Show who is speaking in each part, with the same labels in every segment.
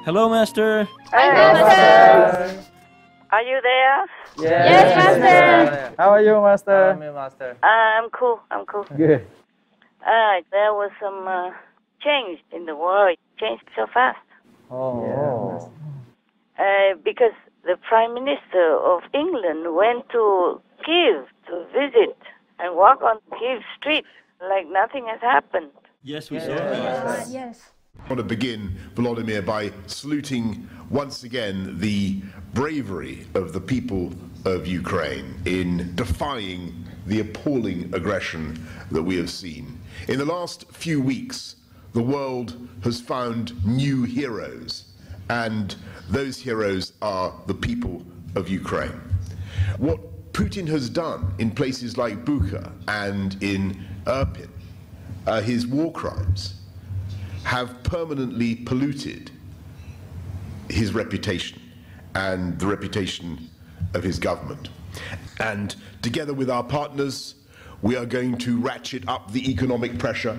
Speaker 1: Hello, Master.
Speaker 2: Hi, Master. Are you there?
Speaker 3: Yes, Master.
Speaker 4: How are you, Master?
Speaker 5: I'm Master.
Speaker 2: I'm cool.
Speaker 4: Good.
Speaker 2: There was some change in the world. It changed so fast.
Speaker 4: Oh.
Speaker 2: Because the Prime Minister of England went to Kiev to visit and walk on Kiev street like nothing has happened.
Speaker 1: Yes, we saw that.
Speaker 3: Yes.
Speaker 6: I want to begin, Volodymyr, by saluting once again the bravery of the people of Ukraine in defying the appalling aggression that we have seen. In the last few weeks, the world has found new heroes, and those heroes are the people of Ukraine. What Putin has done in places like Bucha and in Irpin, his war crimes, have permanently polluted his reputation and the reputation of his government. And together with our partners, we are going to ratchet up the economic pressure,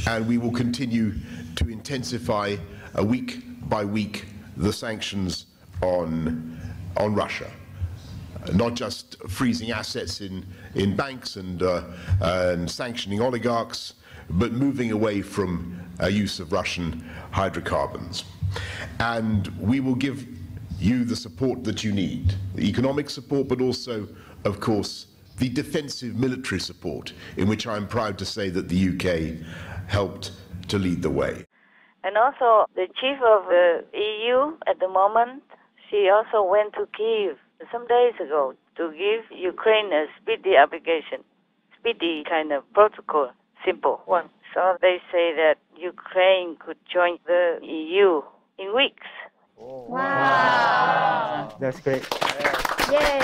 Speaker 6: and we will continue to intensify week by week the sanctions on Russia. Not just freezing assets in banks and sanctioning oligarchs, but moving away from use of Russian hydrocarbons. And we will give you the support that you need, the economic support, but also, of course, the defensive military support, in which I'm proud to say that the UK helped to lead the way.
Speaker 2: And also, the chief of the EU at the moment, she also went to Kiev some days ago to give Ukraine a speedy application, speedy kind of protocol, simple one. So they say that Ukraine could join the EU in weeks.
Speaker 3: Wow.
Speaker 4: That's great.
Speaker 3: Yay.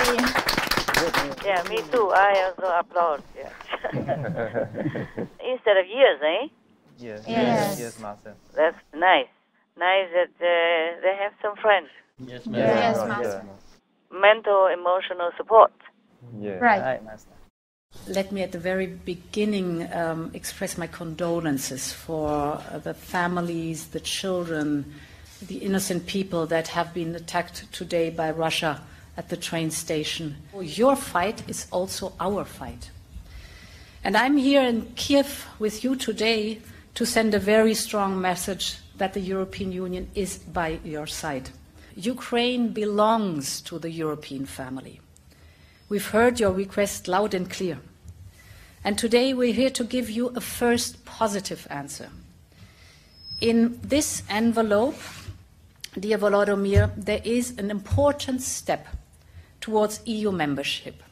Speaker 2: Yeah, me too. I also applaud. Yeah. Instead of years, eh?
Speaker 5: Yes.
Speaker 3: Yes.
Speaker 5: Yes, Master.
Speaker 2: That's nice. Nice that they have some friends.
Speaker 1: Yes,
Speaker 3: Yes,
Speaker 1: Master.
Speaker 3: Master.
Speaker 2: Mental, emotional support.
Speaker 5: Yeah.
Speaker 3: Right.
Speaker 5: Master.
Speaker 7: Let me at the very beginning express my condolences for the families, the children, the innocent people that have been attacked today by Russia at the train station. Your fight is also our fight. And I'm here in Kiev with you today to send a very strong message that the European Union is by your side. Ukraine belongs to the European family. We've heard your request loud and clear. And today we're here to give you a first positive answer. In this envelope, dear Volodymyr, there is an important step towards EU membership.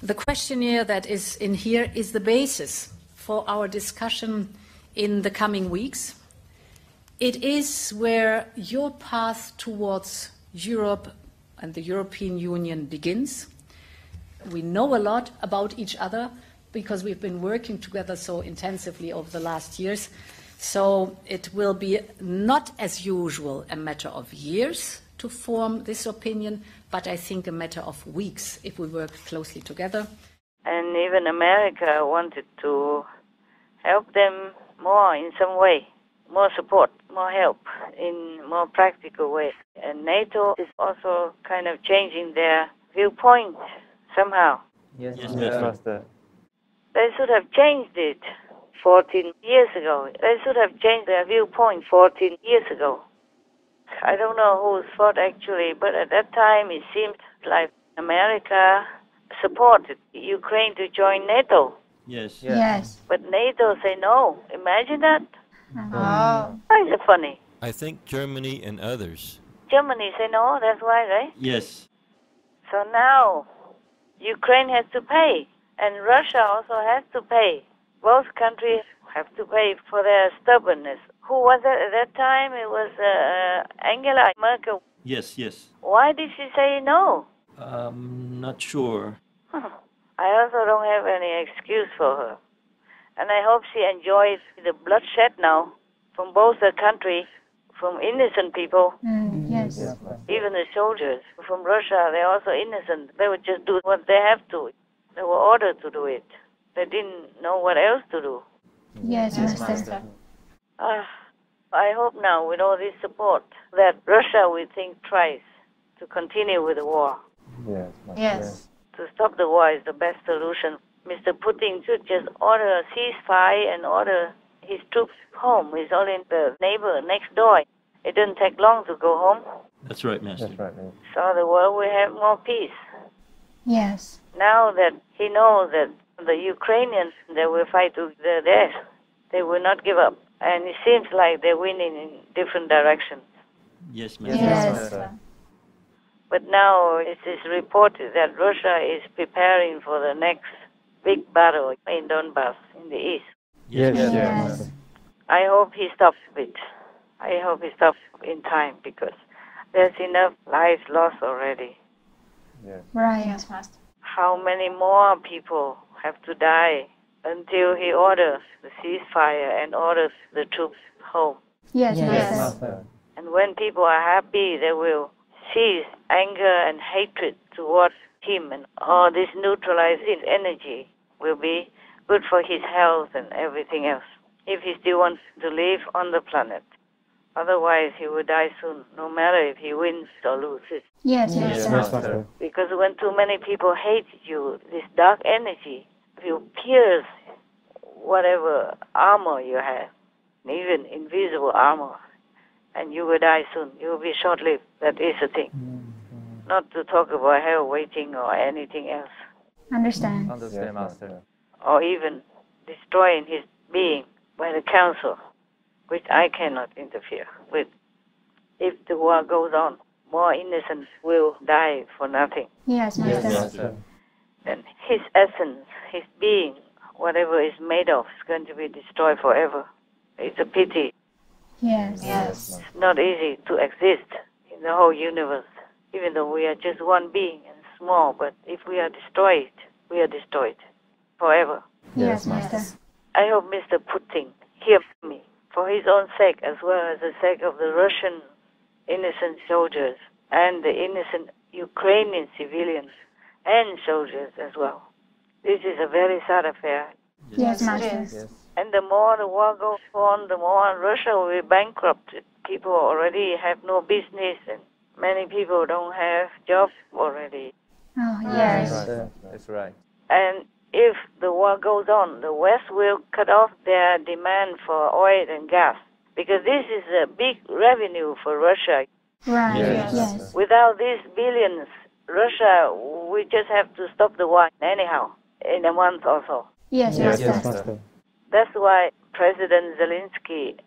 Speaker 7: The questionnaire that is in here is the basis for our discussion in the coming weeks. It is where your path towards Europe and the European Union begins. We know a lot about each other because we've been working together so intensively over the last years. So it will be not as usual a matter of years to form this opinion, but I think a matter of weeks if we work closely together.
Speaker 2: And even America wanted to help them more in some way, more support, more help in more practical way. And NATO is also kind of changing their viewpoint somehow.
Speaker 5: Yes,
Speaker 1: Yes,
Speaker 5: Master.
Speaker 2: They should have changed it 14 years ago. They should have changed their viewpoint 14 years ago. I don't know whose fault actually, but at that time it seemed like America supported Ukraine to join NATO.
Speaker 1: Yes.
Speaker 3: Yes.
Speaker 2: But NATO say no. Imagine that.
Speaker 3: Oh.
Speaker 2: Why is it funny?
Speaker 8: I think Germany and others.
Speaker 2: Germany say no, that's why, right?
Speaker 1: Yes.
Speaker 2: So now Ukraine has to pay, and Russia also has to pay. Both countries have to pay for their stubbornness. Who was it at that time? It was Angela Merkel.
Speaker 1: Yes, yes.
Speaker 2: Why did she say no?
Speaker 1: Not sure.
Speaker 2: I also don't have any excuse for her. And I hope she enjoys the bloodshed now from both the country, from innocent people,
Speaker 3: Yes.
Speaker 2: even the soldiers from Russia. They're also innocent. They would just do what they have to. They were ordered to do it. They didn't know what else to do.
Speaker 3: Yes, Master.
Speaker 2: I hope now, with all this support, that Russia will think twice to continue with the war.
Speaker 4: Yes.
Speaker 3: Yes.
Speaker 2: To stop the war is the best solution. Mr. Putin should just order a ceasefire and order his troops home. He's only the neighbor next door. It doesn't take long to go home.
Speaker 1: That's right, Master.
Speaker 4: That's right. Yeah.
Speaker 2: So the world will have more peace.
Speaker 3: Yes.
Speaker 2: Now that he knows that the Ukrainians, they will fight to the death. They will not give up. And it seems like they're winning in different directions.
Speaker 1: Yes, Master.
Speaker 3: Yes.
Speaker 2: But now it is reported that Russia is preparing for the next big battle in Donbass in the east.
Speaker 1: Yes, Master.
Speaker 3: Yes.
Speaker 2: I hope he stops it. I hope he stops in time because there's enough lives lost already.
Speaker 3: Right. Yes, Master.
Speaker 2: How many more people have to die until he orders the ceasefire and orders the troops home?
Speaker 3: Yes,
Speaker 4: Yes,
Speaker 3: Master.
Speaker 4: Master.
Speaker 2: And when people are happy, they will cease anger and hatred towards him, and all this neutralizing energy will be good for his health and everything else, if he still wants to live on the planet. Otherwise, he will die soon, no matter if he wins or loses.
Speaker 3: Yes,
Speaker 4: Yes,
Speaker 3: Master.
Speaker 4: Master.
Speaker 2: Because when too many people hate you, this dark energy will pierce whatever armor you have, even invisible armor, and you will die soon. You will be short-lived. That is the thing. Not to talk about hell waiting or anything else,
Speaker 3: Understand.
Speaker 4: Understand, Master.
Speaker 2: or even destroying his being by the council, which I cannot interfere with. If the war goes on, more innocents will die for nothing.
Speaker 3: Yes,
Speaker 1: Yes,
Speaker 3: Master.
Speaker 1: Master.
Speaker 2: And his essence, his being, whatever is made of, is going to be destroyed forever. It's a pity.
Speaker 3: Yes.
Speaker 2: It's not easy to exist in the whole universe, even though we are just one being and small. But if we are destroyed, we are destroyed forever.
Speaker 3: Yes, Master.
Speaker 2: I hope Mr. Putin hears me for his own sake, as well as the sake of the Russian innocent soldiers and the innocent Ukrainian civilians and soldiers as well. This is a very sad affair.
Speaker 3: Yes, Master.
Speaker 4: Yes.
Speaker 2: And the more the war goes on, the more Russia will be bankrupted. People already have no business, and many people don't have jobs already.
Speaker 3: Oh, yes.
Speaker 4: Master. That's right.
Speaker 2: And if the war goes on, the West will cut off their demand for oil and gas, because this is a big revenue for Russia.
Speaker 3: Right.
Speaker 4: Yes.
Speaker 3: Yes.
Speaker 2: Without these billions, Russia, we just have to stop the war anyhow, in a month or so.
Speaker 3: Yes,
Speaker 4: Yes,
Speaker 3: Master.
Speaker 4: Master.
Speaker 2: That's why President Zelensky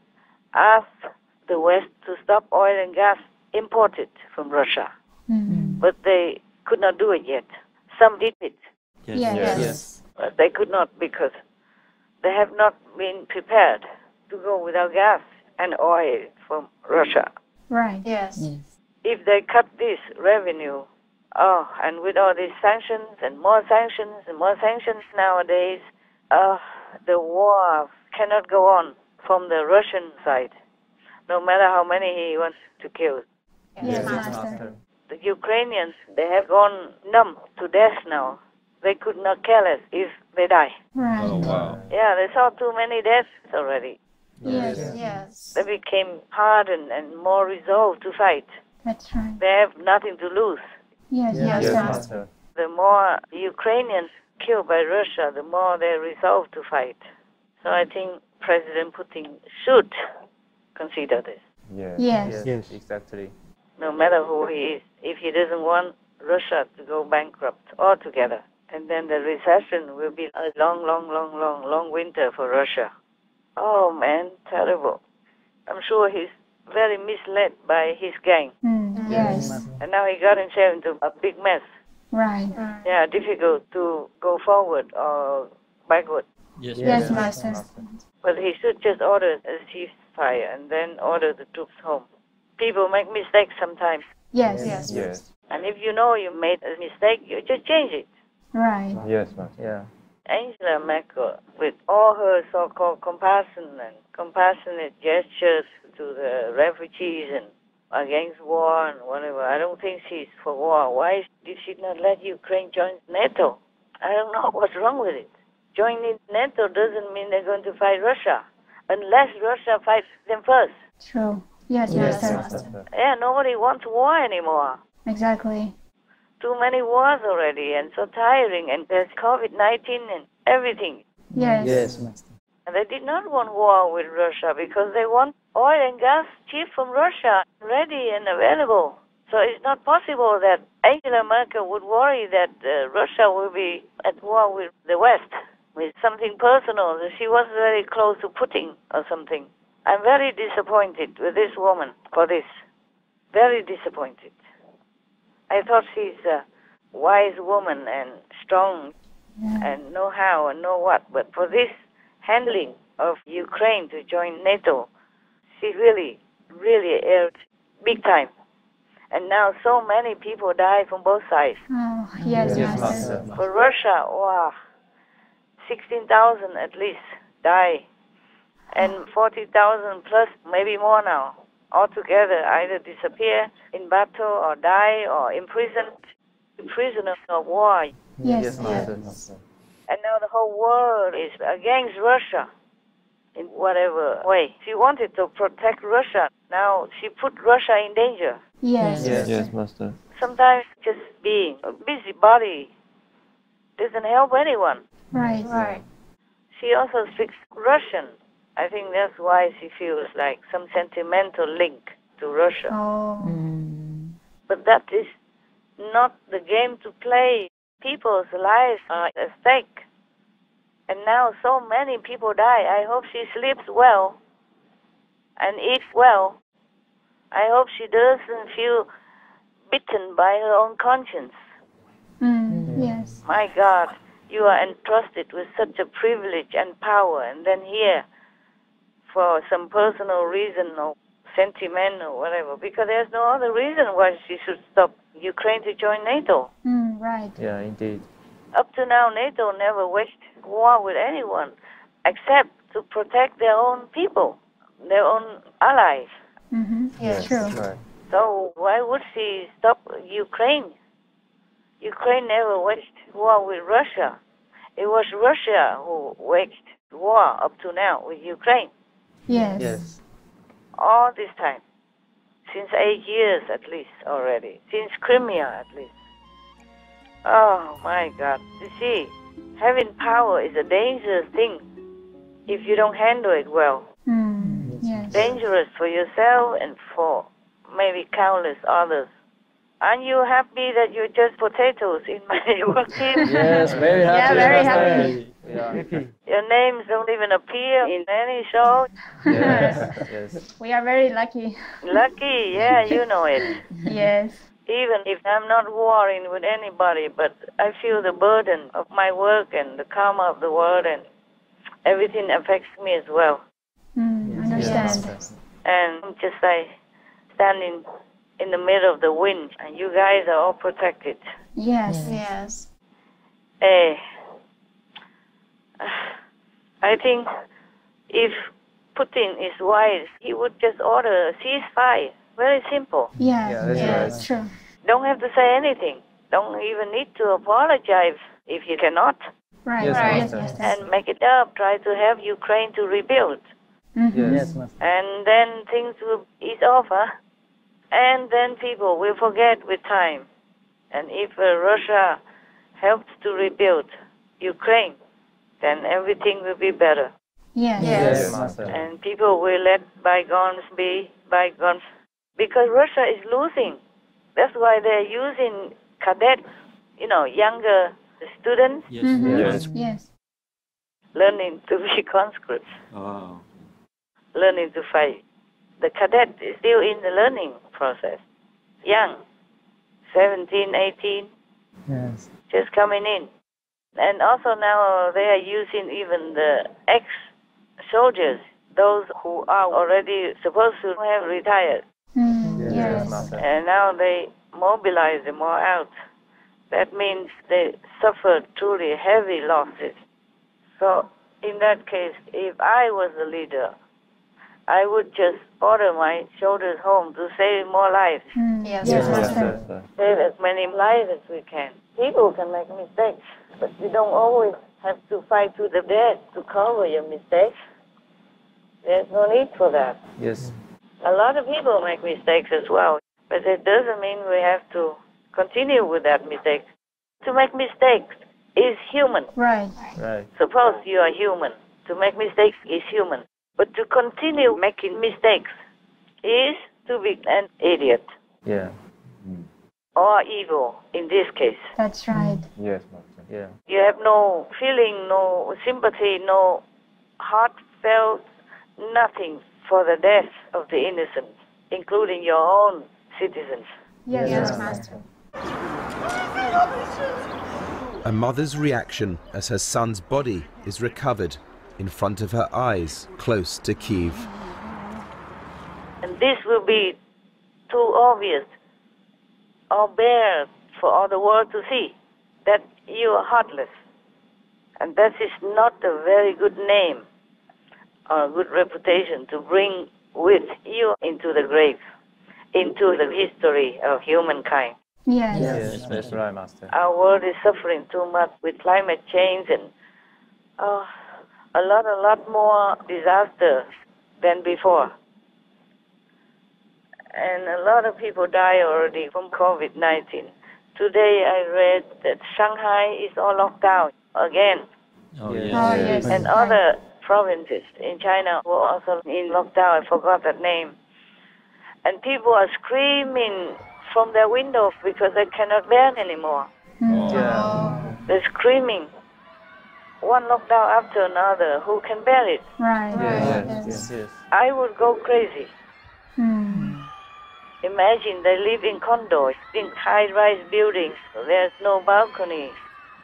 Speaker 2: asked the West to stop oil and gas imported from Russia.
Speaker 3: Mm.
Speaker 2: But they could not do it yet. Some did it,
Speaker 1: Yes.
Speaker 3: Yes.
Speaker 2: but they could not because they have not been prepared to go without gas and oil from Russia.
Speaker 3: Right.
Speaker 5: Yes.
Speaker 2: If they cut this revenue, and with all these sanctions and more sanctions nowadays, the war cannot go on from the Russian side, no matter how many he wants to kill.
Speaker 3: Yes,
Speaker 4: Yes,
Speaker 3: Master.
Speaker 2: The Ukrainians, they have gone numb to death now. They could not care less if they die.
Speaker 3: Right.
Speaker 1: Oh, wow.
Speaker 2: Yeah, they saw too many deaths already.
Speaker 3: Yes.
Speaker 5: Yes.
Speaker 2: They became hardened and more resolved to fight.
Speaker 3: That's right.
Speaker 2: They have nothing to lose.
Speaker 3: Yes,
Speaker 5: Yes,
Speaker 4: Yes,
Speaker 3: Master.
Speaker 4: Master.
Speaker 2: The more Ukrainians killed by Russia, the more they resolve to fight. So I think President Putin should consider this,
Speaker 4: Yes.
Speaker 3: Yes.
Speaker 4: Yes. Exactly.
Speaker 2: no matter who he is, if he doesn't want Russia to go bankrupt altogether. And then the recession will be a long winter for Russia. Oh man, terrible. I'm sure he's very misled by his gang.
Speaker 3: Yes.
Speaker 2: And now he got himself into a big mess.
Speaker 3: Right.
Speaker 2: Yeah, difficult to go forward or backward.
Speaker 1: Yes,
Speaker 3: Yes,
Speaker 1: Master.
Speaker 3: Master.
Speaker 2: But he should just order a ceasefire and then order the troops home. People make mistakes sometimes.
Speaker 3: Yes.
Speaker 5: Yes.
Speaker 4: Yes.
Speaker 2: And if you know you made a mistake, you just change it.
Speaker 3: Right.
Speaker 4: Yes, Master. Yeah.
Speaker 2: Angela Merkel, with all her so-called compassion and compassionate gestures to the refugees and against war and whatever, I don't think she's for war. Why did she not let Ukraine join NATO? I don't know what's wrong with it. Joining NATO doesn't mean they're going to fight Russia, unless Russia fights them first.
Speaker 3: True. Yes,
Speaker 4: Yes,
Speaker 3: Master.
Speaker 4: Master.
Speaker 2: Yeah, nobody wants war anymore.
Speaker 3: Exactly.
Speaker 2: Too many wars already and so tiring, and there's COVID-19 and everything.
Speaker 3: Yes.
Speaker 4: Yes, Master.
Speaker 2: And they did not want war with Russia because they want oil and gas cheap from Russia, ready and available. So it's not possible that Angela Merkel would worry that Russia will be at war with the West, with something personal. She was very close to Putin or something. I'm very disappointed with this woman for this. Very disappointed. I thought she's a wise woman and strong and know how and know what. But for this handling of Ukraine to join NATO, she really, really erred big time. And now so many people die from both sides.
Speaker 3: Oh, yes,
Speaker 4: Yes,
Speaker 3: Master.
Speaker 4: Master.
Speaker 2: For Russia, wow, 16,000 at least die. And 40,000 plus, maybe more now, altogether either disappear in battle or die or imprisoned, prisoners of war.
Speaker 3: Yes,
Speaker 4: Yes, Master.
Speaker 2: And now the whole world is against Russia in whatever way. She wanted to protect Russia. Now she put Russia in danger.
Speaker 3: Yes.
Speaker 4: Yes, Master.
Speaker 2: Sometimes just being a busybody doesn't help anyone.
Speaker 3: Right. Right.
Speaker 2: She also speaks Russian. I think that's why she feels like some sentimental link to Russia.
Speaker 3: Oh.
Speaker 2: But that is not the game to play. People's lives are at stake. And now so many people die. I hope she sleeps well and eats well. I hope she doesn't feel bitten by her own conscience.
Speaker 3: Yes.
Speaker 2: My God, you are entrusted with such a privilege and power, and then here, for some personal reason or sentiment or whatever, because there's no other reason why she should stop Ukraine to join NATO.
Speaker 3: Right.
Speaker 4: Yeah, indeed.
Speaker 2: Up to now, NATO never waged war with anyone except to protect their own people, their own allies.
Speaker 3: Yes. True.
Speaker 4: Right.
Speaker 2: So why would she stop Ukraine? Ukraine never waged war with Russia. It was Russia who waged war up to now with Ukraine.
Speaker 3: Yes.
Speaker 4: Yes.
Speaker 2: All this time. Since 8 years at least already. Since Crimea at least. Oh my God. You see, having power is a dangerous thing if you don't handle it well.
Speaker 3: Yes.
Speaker 2: Dangerous for yourself and for maybe countless others. Aren't you happy that you're just potatoes in my work team?
Speaker 4: Yes, very happy.
Speaker 3: very
Speaker 4: Master.
Speaker 3: happy.
Speaker 4: Yeah.
Speaker 2: Your names don't even appear in any show.
Speaker 4: Yes. Yes.
Speaker 3: We are very lucky.
Speaker 2: Lucky, yeah, you know it.
Speaker 3: Yes.
Speaker 2: Even if I'm not warring with anybody, but I feel the burden of my work and the karma of the world, and everything affects me as well.
Speaker 3: Understand.
Speaker 4: Master.
Speaker 2: And I'm just like standing in the middle of the wind, and you guys are all protected.
Speaker 3: Yes. Yes.
Speaker 2: I think if Putin is wise, he would just order a ceasefire. Very simple.
Speaker 3: Yeah.
Speaker 4: Yeah, that's
Speaker 3: Yes. True.
Speaker 2: Don't have to say anything. Don't even need to apologize if you cannot.
Speaker 3: Right.
Speaker 4: Yes,
Speaker 3: Right.
Speaker 4: Master.
Speaker 3: Yes.
Speaker 2: And make it up. Try to help Ukraine to rebuild.
Speaker 4: Yes, Master.
Speaker 2: And then things will ease off, huh? And then people will forget with time. And if Russia helps to rebuild Ukraine, then everything will be better.
Speaker 3: Yes.
Speaker 4: Yes, Master.
Speaker 2: And people will let bygones be bygones. Because Russia is losing. That's why they're using cadets, younger students,
Speaker 1: Yes.
Speaker 4: Yes.
Speaker 3: Yes.
Speaker 2: learning to be conscripts,
Speaker 1: Oh.
Speaker 2: learning to fight. The cadet is still in the learning process. Young, 17, 18,
Speaker 4: Yes.
Speaker 2: just coming in. And also now they are using even the ex-soldiers, those who are already supposed to have retired.
Speaker 4: Yes,
Speaker 3: Yes.
Speaker 4: Master.
Speaker 2: And now they mobilize them all out. That means they suffered truly heavy losses. So in that case, if I was the leader, I would just order my soldiers home to save more lives.
Speaker 3: Yes.
Speaker 4: Yes,
Speaker 3: Master.
Speaker 4: Master.
Speaker 2: Save as many lives as we can. People can make mistakes, but you don't always have to fight to the death to cover your mistakes. There's no need for that.
Speaker 4: Yes.
Speaker 2: A lot of people make mistakes as well, but it doesn't mean we have to continue with that mistake. To make mistakes is human.
Speaker 3: Right.
Speaker 4: Right.
Speaker 2: Suppose you are human. To make mistakes is human. But to continue making mistakes is to be an idiot
Speaker 4: Yeah.
Speaker 2: or evil in this case.
Speaker 3: That's right.
Speaker 4: Yes, Master. Yeah.
Speaker 2: You have no feeling, no sympathy, no heartfelt, nothing for the death of the innocent, including your own citizens.
Speaker 3: Yes,
Speaker 4: Yes,
Speaker 3: Master.
Speaker 5: A mother's reaction as her son's body is recovered in front of her eyes, close to Kyiv.
Speaker 2: And this will be too obvious or bare for all the world to see that you are heartless. And that is not a very good name or a good reputation to bring with you into the grave, into the history of humankind.
Speaker 3: Yes.
Speaker 4: Yes, that's right, Master.
Speaker 2: Our world is suffering too much with climate change and a lot more disaster than before. And a lot of people die already from COVID-19. Today I read that Shanghai is all locked down again.
Speaker 1: Oh,
Speaker 4: Yes.
Speaker 1: yes.
Speaker 3: Oh, yes.
Speaker 2: And other provinces in China were also in lockdown. I forgot that name. And people are screaming from their windows because they cannot bear anymore.
Speaker 4: Yeah.
Speaker 2: They're screaming. One lockdown after another. Who can bear it?
Speaker 3: Right.
Speaker 4: Yes, yes, yes.
Speaker 2: I would go crazy. Imagine they live in condos, in high-rise buildings. There's no balcony,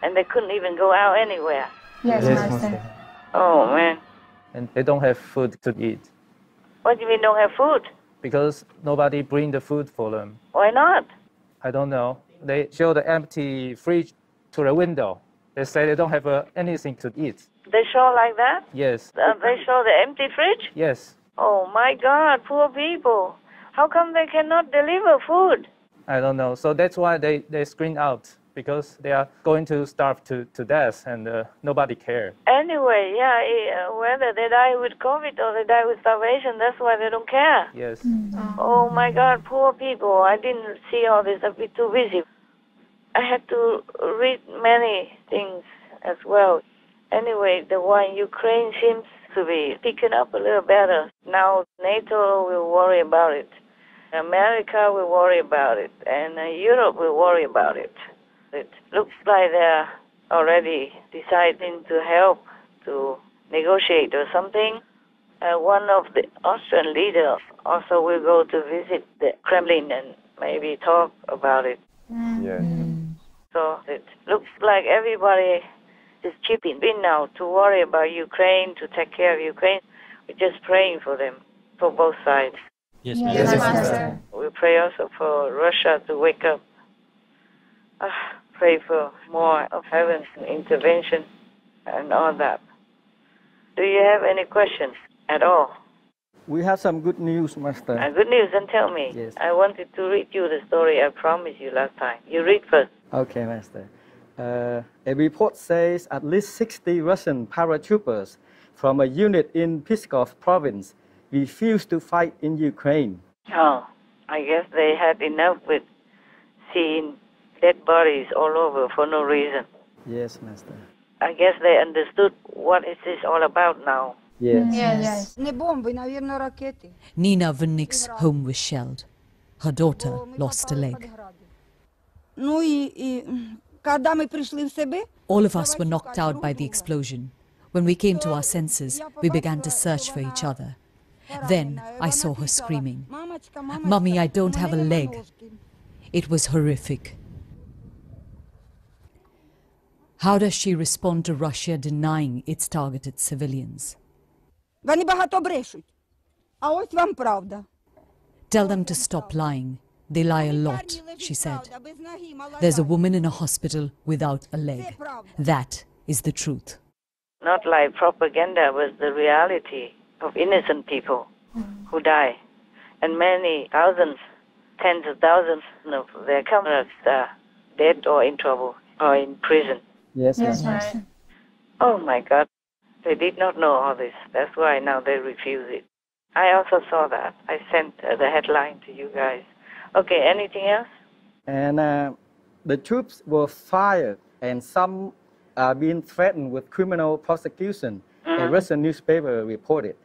Speaker 2: and they couldn't even go out anywhere.
Speaker 3: Yes,
Speaker 4: Yes,
Speaker 3: Master.
Speaker 4: Master.
Speaker 2: Oh, man.
Speaker 4: And they don't have food to eat
Speaker 2: What do you mean don't have food?
Speaker 4: because nobody bring the food for them.
Speaker 2: Why not?
Speaker 4: I don't know. They show the empty fridge to the window. They say they don't have anything to eat.
Speaker 2: They show like that?
Speaker 4: Yes,
Speaker 2: They show the empty fridge?
Speaker 4: yes.
Speaker 2: Oh, my God, poor people. How come they cannot deliver food?
Speaker 4: I don't know. So that's why they screen out, because they are going to starve to death and nobody cares.
Speaker 2: Anyway, whether they die with COVID or they die with starvation, that's why they don't care.
Speaker 4: Yes.
Speaker 2: Oh, my God, poor people. I didn't see all this. I've been too busy. I had to read many things as well. Anyway, the war in Ukraine seems to be picking up a little better. Now NATO will worry about it. America will worry about it. And Europe will worry about it. It looks like they're already deciding to help to negotiate or something. One of the Austrian leaders also will go to visit the Kremlin and maybe talk about it.
Speaker 4: Yes.
Speaker 2: So it looks like everybody is chipping in now to worry about Ukraine, to take care of Ukraine. We're just praying for them, for both sides.
Speaker 1: Yes,
Speaker 3: Yes,
Speaker 1: ma'am.
Speaker 3: Master.
Speaker 2: We pray also for Russia to wake up. Pray for more of heaven's intervention and all that. Do you have any questions at all?
Speaker 9: We have some good news, Master.
Speaker 2: Good news, then tell me.
Speaker 9: Yes.
Speaker 2: I wanted to read you the story I promised you last time. You read first.
Speaker 9: Okay, Master. A report says at least 60 Russian paratroopers from a unit in Pskov province refused to fight in Ukraine.
Speaker 2: Oh, I guess they had enough with seeing dead bodies all over for no reason.
Speaker 9: Yes, Master.
Speaker 2: I guess they understood what is this all about now.
Speaker 9: Yes.
Speaker 3: Yes.
Speaker 10: Не бомбы, наверное, ракеты.
Speaker 11: Nina Vinnik's home was shelled. Her daughter lost a leg.
Speaker 10: Ну и когда мы пришли в себя,
Speaker 11: All of us were knocked out by the explosion. When we came to our senses, we began to search for each other. Then I saw her screaming, "Mummy, I don't have a leg." It was horrific. How does she respond to Russia denying its targeted civilians?
Speaker 10: вони багато брешуть. А ось вам правда.
Speaker 11: Tell them to stop lying. They lie a lot, she said. There's a woman in a hospital without a leg. That is the truth.
Speaker 2: Not like propaganda, but the reality of innocent people who die. And many thousands, tens of thousands of their comrades are dead or in trouble or in prison.
Speaker 9: Yes,
Speaker 3: Yes,
Speaker 9: Master.
Speaker 3: Master.
Speaker 2: Oh my God. They did not know all this. That's why now they refuse it. I also saw that. I sent the headline to you guys. Okay, anything else?
Speaker 9: And the troops were fired, and some are being threatened with criminal prosecution. A Russian newspaper reported.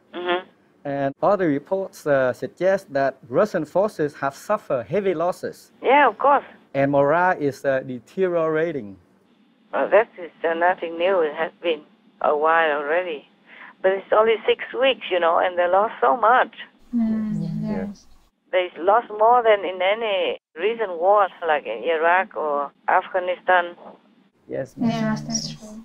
Speaker 9: And other reports suggest that Russian forces have suffered heavy losses.
Speaker 2: Yeah, of course.
Speaker 9: And morale is deteriorating.
Speaker 2: Well, that is nothing new. It has been a while already. But it's only 6 weeks, you know, and they lost so much.
Speaker 3: Yes.
Speaker 2: They lost more than in any recent wars, like in Iraq or Afghanistan.
Speaker 4: Yes.
Speaker 3: Yes, that's true.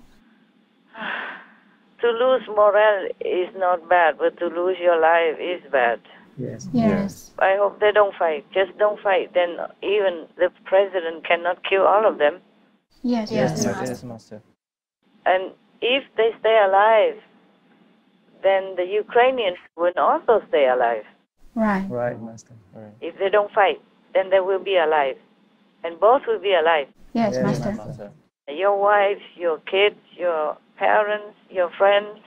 Speaker 2: To lose morale is not bad, but to lose your life is bad.
Speaker 4: Yes.
Speaker 3: Yes.
Speaker 2: I hope they don't fight. Just don't fight. Then even the president cannot kill all of them.
Speaker 3: Yes,
Speaker 4: Yes,
Speaker 3: yes.
Speaker 4: yes, Master.
Speaker 2: And if they stay alive, then the Ukrainians will also stay alive.
Speaker 3: Right.
Speaker 4: Right, Master. Right.
Speaker 2: If they don't fight, then they will be alive. And both will be alive.
Speaker 3: Yes,
Speaker 4: Yes,
Speaker 3: Master.
Speaker 4: Master.
Speaker 2: Your wives, your kids, your parents, your friends,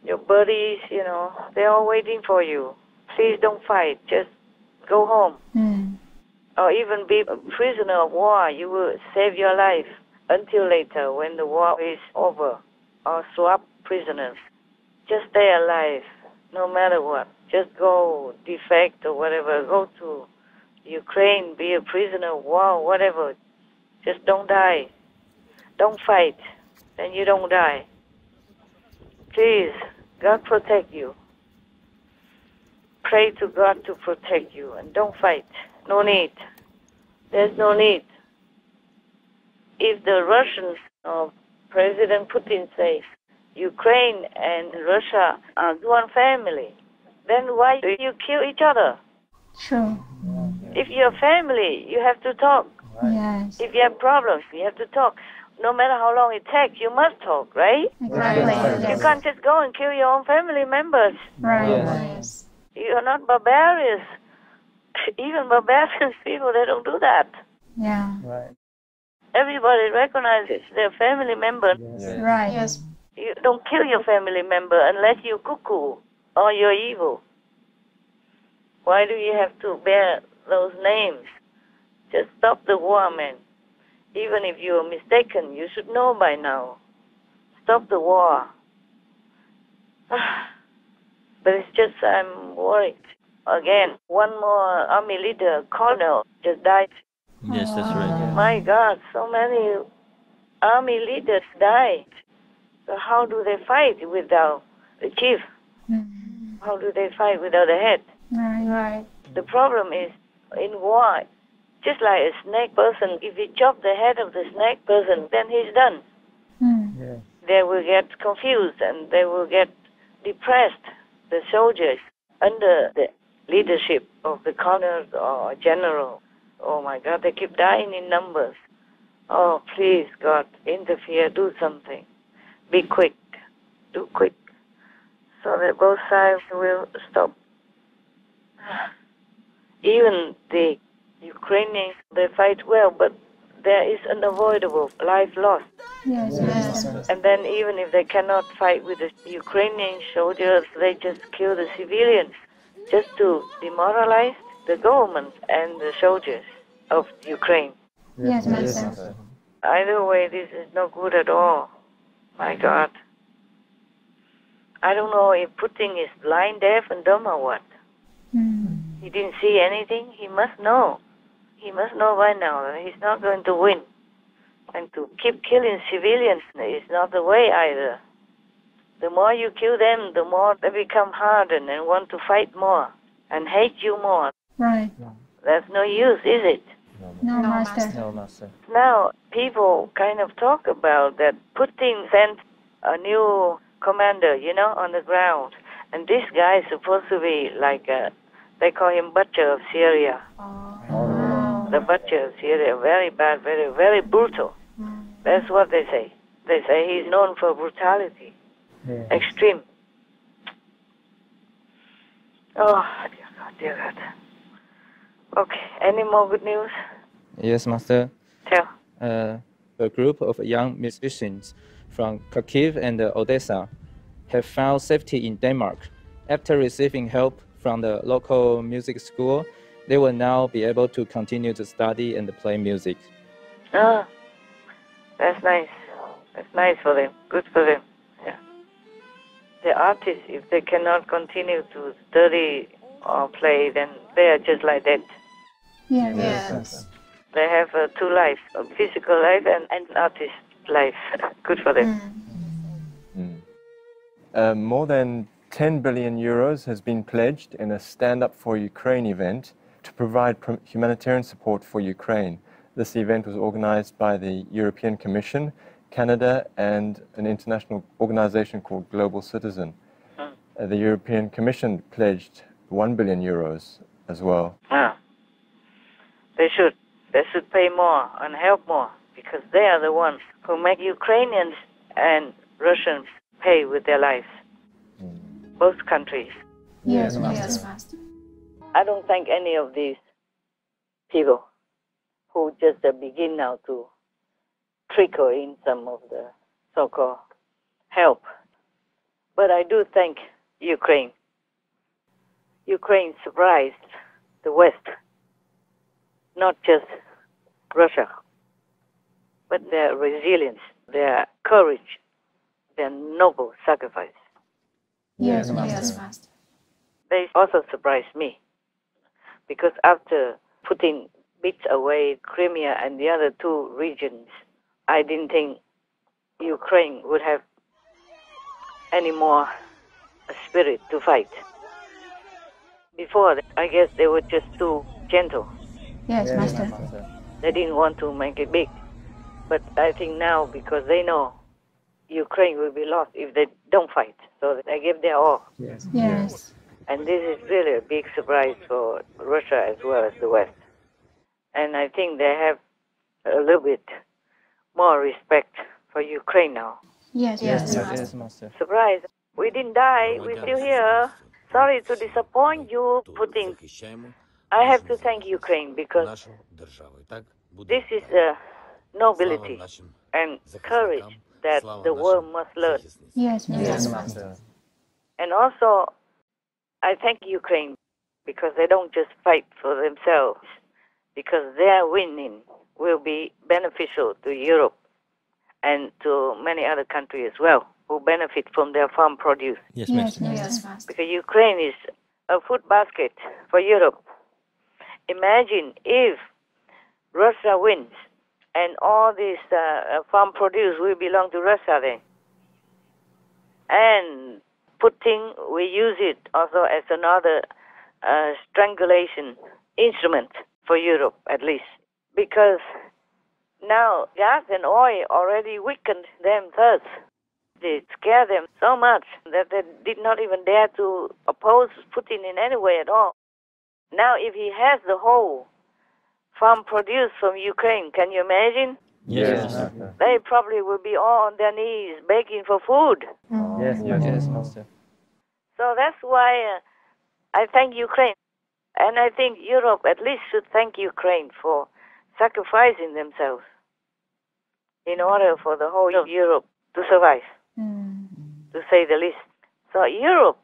Speaker 2: your buddies, you know, they're all waiting for you. Please don't fight. Just go home. Or even be a prisoner of war. You will save your life until later when the war is over. Or swap prisoners. Just stay alive, no matter what. Just go defect or whatever. Go to Ukraine, be a prisoner of war, whatever. Just don't die. Don't fight. Then you don't die. Please, God protect you. Pray to God to protect you and don't fight. No need. There's no need. If the Russians or President Putin say Ukraine and Russia are one family, then why do you kill each other?
Speaker 3: True.
Speaker 2: If you're family, you have to talk.
Speaker 3: Yes.
Speaker 2: If you have problems, you have to talk. No matter how long it takes, you must talk, right?
Speaker 3: Exactly.
Speaker 2: You can't just go and kill your own family members.
Speaker 3: Right.
Speaker 4: Yes.
Speaker 2: You're not barbarians. Even barbarians people, they don't do that.
Speaker 3: Yeah.
Speaker 4: Right.
Speaker 2: Everybody recognizes their family member.
Speaker 4: Yes.
Speaker 3: Right. Yes.
Speaker 2: You don't kill your family member unless you're cuckoo or you're evil. Why do you have to bear those names? Just stop the war, man. Even if you're mistaken, you should know by now. Stop the war. But it's just, I'm worried. Again, one more army leader, colonel, just died.
Speaker 1: Yes, that's right.
Speaker 2: My God, so many army leaders died. So how do they fight without the chief? How do they fight without the head?
Speaker 3: Right. Right.
Speaker 2: The problem is, in war, just like a snake person, if you chop the head of the snake person, then he's done.
Speaker 4: Yeah.
Speaker 2: They will get confused and they will get depressed, the soldiers, under the leadership of the colonel or general. Oh my God, they keep dying in numbers. Oh, please, God, interfere, do something. Be quick, do quick, so that both sides will stop. Even the Ukrainians, they fight well, but there is unavoidable life loss.
Speaker 3: Yes. Yes.
Speaker 2: And then even if they cannot fight with the Ukrainian soldiers, they just kill the civilians just to demoralize the government and the soldiers of Ukraine.
Speaker 3: Yes, Master.
Speaker 2: Either way, this is not good at all. My God. I don't know if Putin is blind, deaf, and dumb or what. He didn't see anything. He must know. He must know by now that he's not going to win. And to keep killing civilians is not the way either. The more you kill them, the more they become hardened and want to fight more and hate you more.
Speaker 3: Right.
Speaker 2: That's no use, is it?
Speaker 3: No, Master.
Speaker 4: No, Master.
Speaker 2: Now, people kind of talk about that Putin sent a new commander, you know, on the ground. And this guy is supposed to be like they call him butcher of Syria. The butcher of Syria, very bad, very, very brutal. That's what they say. They say he's known for brutality.
Speaker 4: Yeah.
Speaker 2: Extreme. Oh, dear God, dear God. Okay, any more good news?
Speaker 4: Yes, Master.
Speaker 2: Tell.
Speaker 4: A group of young musicians from Kharkiv and Odessa have found safety in Denmark After receiving help from the local music school, they will now be able to continue to study and play music.
Speaker 2: Ah, that's nice. That's nice for them. Good for them. Yeah. The artists, if they cannot continue to study or play, then they are just like that.
Speaker 3: Yes.
Speaker 2: They have two lives, a physical life and an artist life. Good for them.
Speaker 12: More than 10 billion euros has been pledged in a Stand Up for Ukraine event to provide humanitarian support for Ukraine. This event was organized by the European Commission, Canada, and an international organization called Global Citizen. The European Commission pledged 1 billion euros as well.
Speaker 2: Ah. They should. They should pay more and help more, because they are the ones who make Ukrainians and Russians pay with their lives. Both countries.
Speaker 3: Yes, Master.
Speaker 2: I don't thank any of these people who just begin now to trickle in some of the so-called help. But I do thank Ukraine. Ukraine surprised the West, not just Russia, but their resilience, their courage, their noble sacrifice.
Speaker 3: Yes, Master.
Speaker 2: They also surprised me, because after putting bits away, Crimea and the other two regions, I didn't think Ukraine would have any more spirit to fight. Before, I guess they were just too gentle.
Speaker 3: Yes, Master.
Speaker 2: They didn't want to make it big. But I think now, because they know Ukraine will be lost if they don't fight, so they give their all.
Speaker 3: Yes.
Speaker 2: And this is really a big surprise for Russia as well as the West. And I think they have a little bit more respect for Ukraine now.
Speaker 3: Yes,
Speaker 4: Master.
Speaker 2: Surprise. We didn't die. We're still here. Sorry to disappoint you, Putin. I have to thank Ukraine, because this is a nobility and courage that the world must learn.
Speaker 3: Yes, Master.
Speaker 2: And also, I thank Ukraine because they don't just fight for themselves, because their winning will be beneficial to Europe and to many other countries as well, who benefit from their farm produce.
Speaker 1: Yes, Master.
Speaker 2: Because Ukraine is a food basket for Europe. Imagine if Russia wins and all this farm produce will belong to Russia then. And Putin will use it also as another strangulation instrument for Europe, at least. Because now gas and oil already weakened them thirst. They scared them so much that they did not even dare to oppose Putin in any way at all. Now if he has the whole farm produce from Ukraine, can you imagine?
Speaker 1: Yes.
Speaker 2: They probably will be all on their knees begging for food.
Speaker 4: Yes, Master.
Speaker 2: So that's why I thank Ukraine. And I think Europe at least should thank Ukraine for sacrificing themselves in order for the whole of Europe to survive, to say the least. So Europe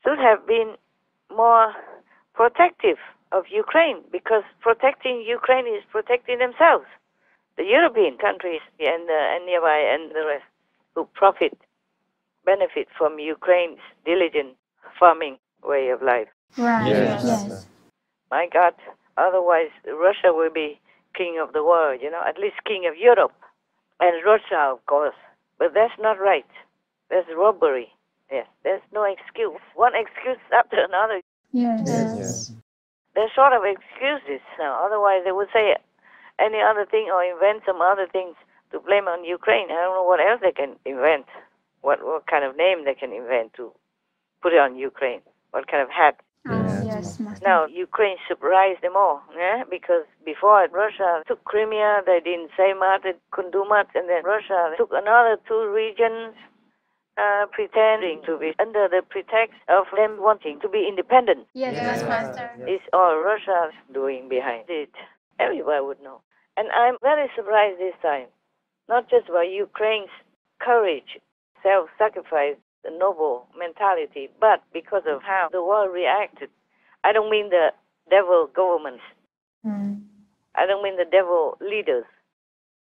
Speaker 2: should have been more protective of Ukraine, because protecting Ukraine is protecting themselves. The European countries and nearby and the rest who benefit from Ukraine's diligent farming way of life.
Speaker 3: Right. Yes.
Speaker 2: My God, otherwise Russia will be king of the world, at least king of Europe. And Russia, of course. But that's not right. That's robbery. Yes, there's no excuse. One excuse after another.
Speaker 3: Yes.
Speaker 2: They're sort of excuses now. Otherwise they would say any other thing or invent some other things to blame on Ukraine. I don't know what else they can invent. What kind of name they can invent to put it on Ukraine. What kind of hat.
Speaker 3: Yes, Master.
Speaker 2: Now, Ukraine surprised them all, because before Russia took Crimea, they didn't say much, they couldn't do much, and then Russia took another two regions, pretending to be under the pretext of them wanting to be independent.
Speaker 3: Yes, Master.
Speaker 2: It's all Russia's doing behind it. Everybody would know. And I'm very surprised this time, not just by Ukraine's courage, self-sacrifice, the noble mentality, but because of how the world reacted. I don't mean the devil governments. I don't mean the devil leaders.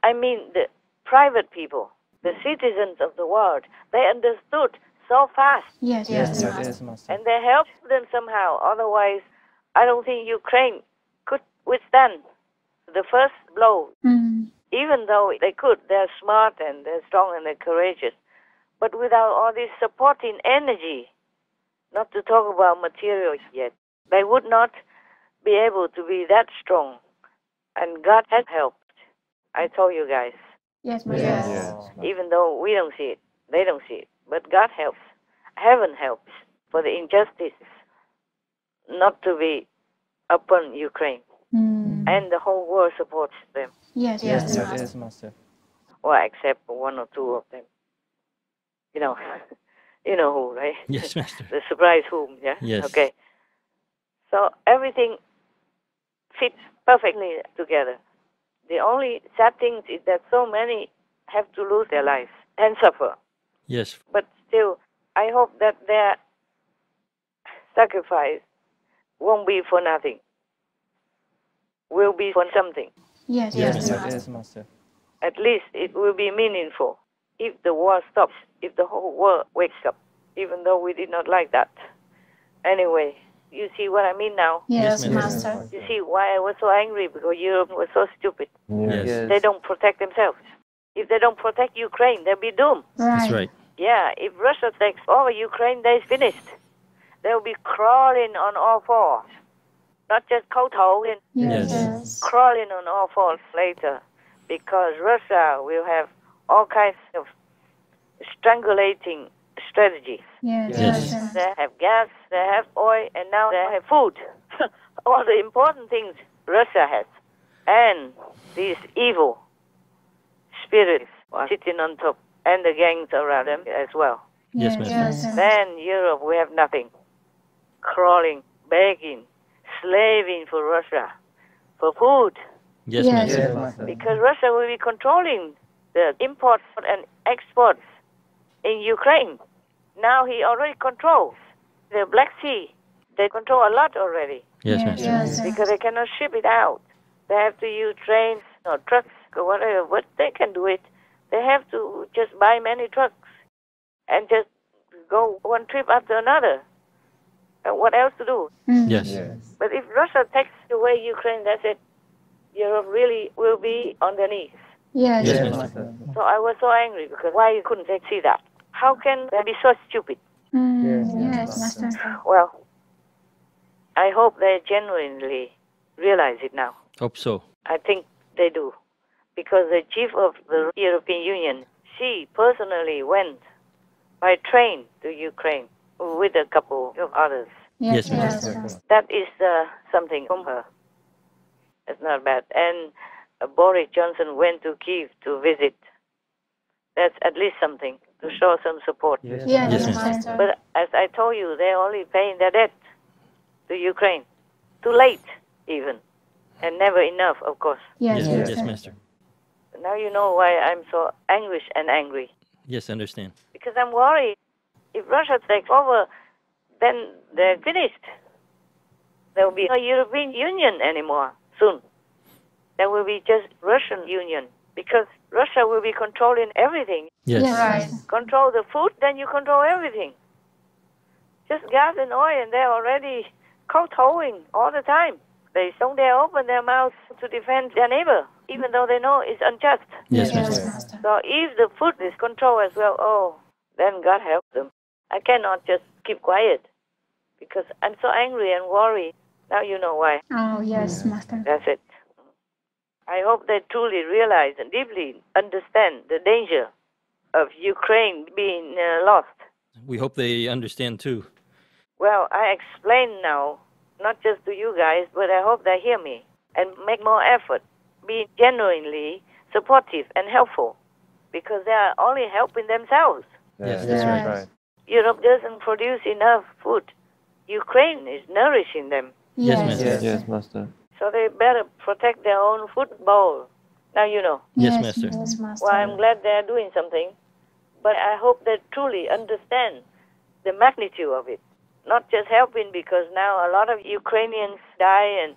Speaker 2: I mean the private people, the citizens of the world. They understood so fast.
Speaker 3: Yes,
Speaker 2: And they helped them somehow. Otherwise, I don't think Ukraine could withstand the first blow. Even though they could, they're smart and they're strong and they're courageous. But without all this supporting energy, not to talk about material yet, they would not be able to be that strong. And God has helped. I told you guys.
Speaker 3: Yes.
Speaker 2: Even though we don't see it, they don't see it. But God helps. Heaven helps for the injustice not to be upon Ukraine. And the whole world supports them.
Speaker 3: Yes,
Speaker 4: Master.
Speaker 2: Well, except one or two of them. You know who, right?
Speaker 1: Yes, Master.
Speaker 2: The surprise whom, yeah?
Speaker 1: Yes.
Speaker 2: Okay. So everything fits perfectly together. The only sad thing is that so many have to lose their lives and suffer.
Speaker 1: Yes.
Speaker 2: But still, I hope that their sacrifice won't be for nothing. Will be for something.
Speaker 3: Yes,
Speaker 4: Master.
Speaker 2: At least it will be meaningful if the war stops, if the whole world wakes up, even though we did not like that. Anyway, you see what I mean now?
Speaker 3: Yes, Master.
Speaker 2: You see why I was so angry? Because Europe was so stupid.
Speaker 1: Yes.
Speaker 2: They don't protect themselves. If they don't protect Ukraine, they'll be doomed.
Speaker 1: That's right.
Speaker 2: Yeah, if Russia takes over Ukraine, they're finished. They'll be crawling on all fours. Not just cold-toed, crawling on all fours later. Because Russia will have all kinds of strangulating strategies.
Speaker 3: Yes.
Speaker 2: They have gas, they have oil, and now they have food. All the important things Russia has. And these evil spirits are sitting on top, and the gangs around them as well.
Speaker 1: Yes, Master.
Speaker 2: Then Europe will have nothing. Crawling, begging, slaving for Russia, for food.
Speaker 1: Yes, Master.
Speaker 2: Because Russia will be controlling the imports and exports in Ukraine. Now he already controls the Black Sea. They control a lot already.
Speaker 1: Yes, Master.
Speaker 2: Because they cannot ship it out. They have to use trains or trucks or whatever, but they can do it. They have to just buy many trucks and just go one trip after another. And what else to do?
Speaker 1: Yes.
Speaker 2: But if Russia takes away Ukraine, that's it. Europe really will be on their knees.
Speaker 3: Yes,
Speaker 1: Master.
Speaker 2: So I was so angry because why couldn't they see that? How can they be so stupid?
Speaker 3: Yes, Master.
Speaker 2: Well, I hope they genuinely realize it now.
Speaker 1: Hope so.
Speaker 2: I think they do. Because the chief of the European Union, she personally went by train to Ukraine with a couple of others.
Speaker 1: Yes, Master.
Speaker 2: That is something from her. It's not bad. And Boris Johnson went to Kyiv to visit. That's at least something to show some support.
Speaker 3: Yes, Master.
Speaker 2: But as I told you, they're only paying their debt to Ukraine. Too late, even. And never enough, of course.
Speaker 3: Yes,
Speaker 1: Master.
Speaker 2: Now you know why I'm so anguished and angry.
Speaker 1: Yes, I understand.
Speaker 2: Because I'm worried. If Russia takes over, then they're finished. There will be no European Union anymore soon. There will be just Russian Union. Because Russia will be controlling everything.
Speaker 1: Yes.
Speaker 3: Right.
Speaker 2: Control the food, then you control everything. Just gas and oil, and they're already cold-toeing all the time. They don't dare open their mouths to defend their neighbor, even though they know it's unjust.
Speaker 1: Yes, Master.
Speaker 2: So if the food is controlled as well, then God help them. I cannot just keep quiet because I'm so angry and worried. Now you know why.
Speaker 3: Oh, yes, Master.
Speaker 2: That's it. I hope they truly realize and deeply understand the danger of Ukraine being lost.
Speaker 1: We hope they understand too.
Speaker 2: Well, I explain now, not just to you guys, but I hope they hear me and make more effort, be genuinely supportive and helpful, because they are only helping themselves.
Speaker 1: Yes, that's right.
Speaker 2: Europe doesn't produce enough food. Ukraine is nourishing them.
Speaker 1: Yes, Master.
Speaker 12: Yes, Master.
Speaker 2: So they better protect their own food bowl. Now you know.
Speaker 1: Yes, Master.
Speaker 3: Yes, Master.
Speaker 2: Well, I'm glad they're doing something. But I hope they truly understand the magnitude of it. Not just helping because now a lot of Ukrainians die and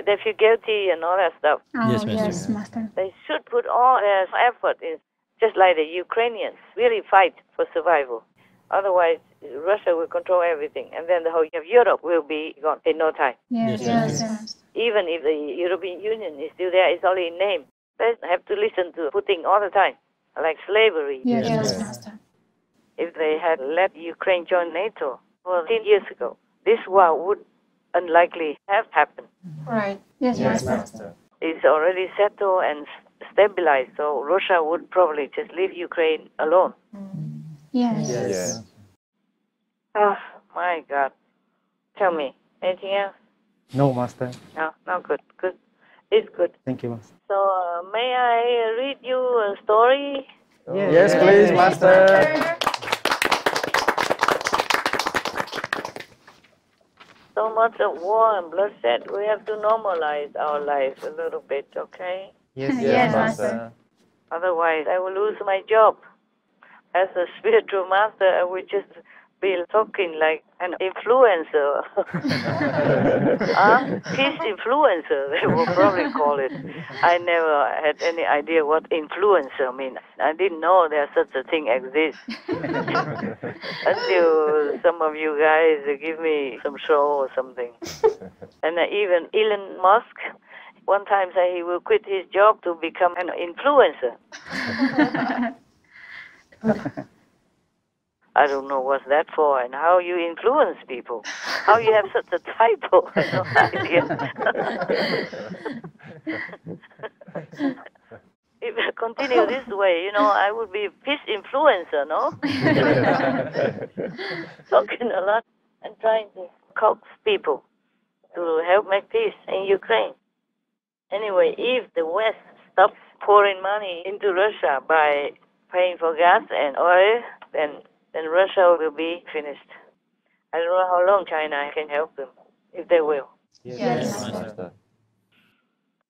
Speaker 2: they feel guilty and all that stuff.
Speaker 3: Oh,
Speaker 1: Yes, Master.
Speaker 3: yes, Master.
Speaker 2: They should put all their effort in, just like the Ukrainians, really fight for survival. Otherwise, Russia will control everything, and then the whole of Europe will be gone in no time.
Speaker 3: Yes,
Speaker 1: Yes,
Speaker 3: yes.
Speaker 2: Even if the European Union is still there, it's only in name. They have to listen to Putin all the time, like slavery.
Speaker 3: Yes,
Speaker 1: Yes.
Speaker 3: Master.
Speaker 2: If they had let Ukraine join NATO 10 years ago, this war would unlikely have happened.
Speaker 3: Right. Yes, Master.
Speaker 2: It's already settled and stabilized, so Russia would probably just leave Ukraine alone.
Speaker 3: Yes.
Speaker 12: Yeah.
Speaker 2: Oh, my God. Tell me, anything else?
Speaker 4: No, Master.
Speaker 2: No, no, good, good. It's good.
Speaker 4: Thank you, Master.
Speaker 2: So, may I read you a story?
Speaker 4: Yes, please, Master.
Speaker 2: So much of war and bloodshed, we have to normalize our lives a little bit, okay?
Speaker 3: Yes, Master.
Speaker 2: Otherwise, I will lose my job. As a spiritual master, I would just be talking like an influencer. Peace influencer, they will probably call it. I never had any idea what influencer means. I didn't know there's such a thing exists. Until some of you guys give me some show or something. And even Elon Musk one time said he will quit his job to become an influencer. I don't know what's that for and how you influence people. How you have such a title. I have no idea. If I continue this way, I would be a peace influencer, no? Talking a lot and trying to coax people to help make peace in Ukraine. Anyway, if the West stops pouring money into Russia by paying for gas and oil, then Russia will be finished. I don't know how long China can help them, if they will.
Speaker 3: Yes.
Speaker 12: Master.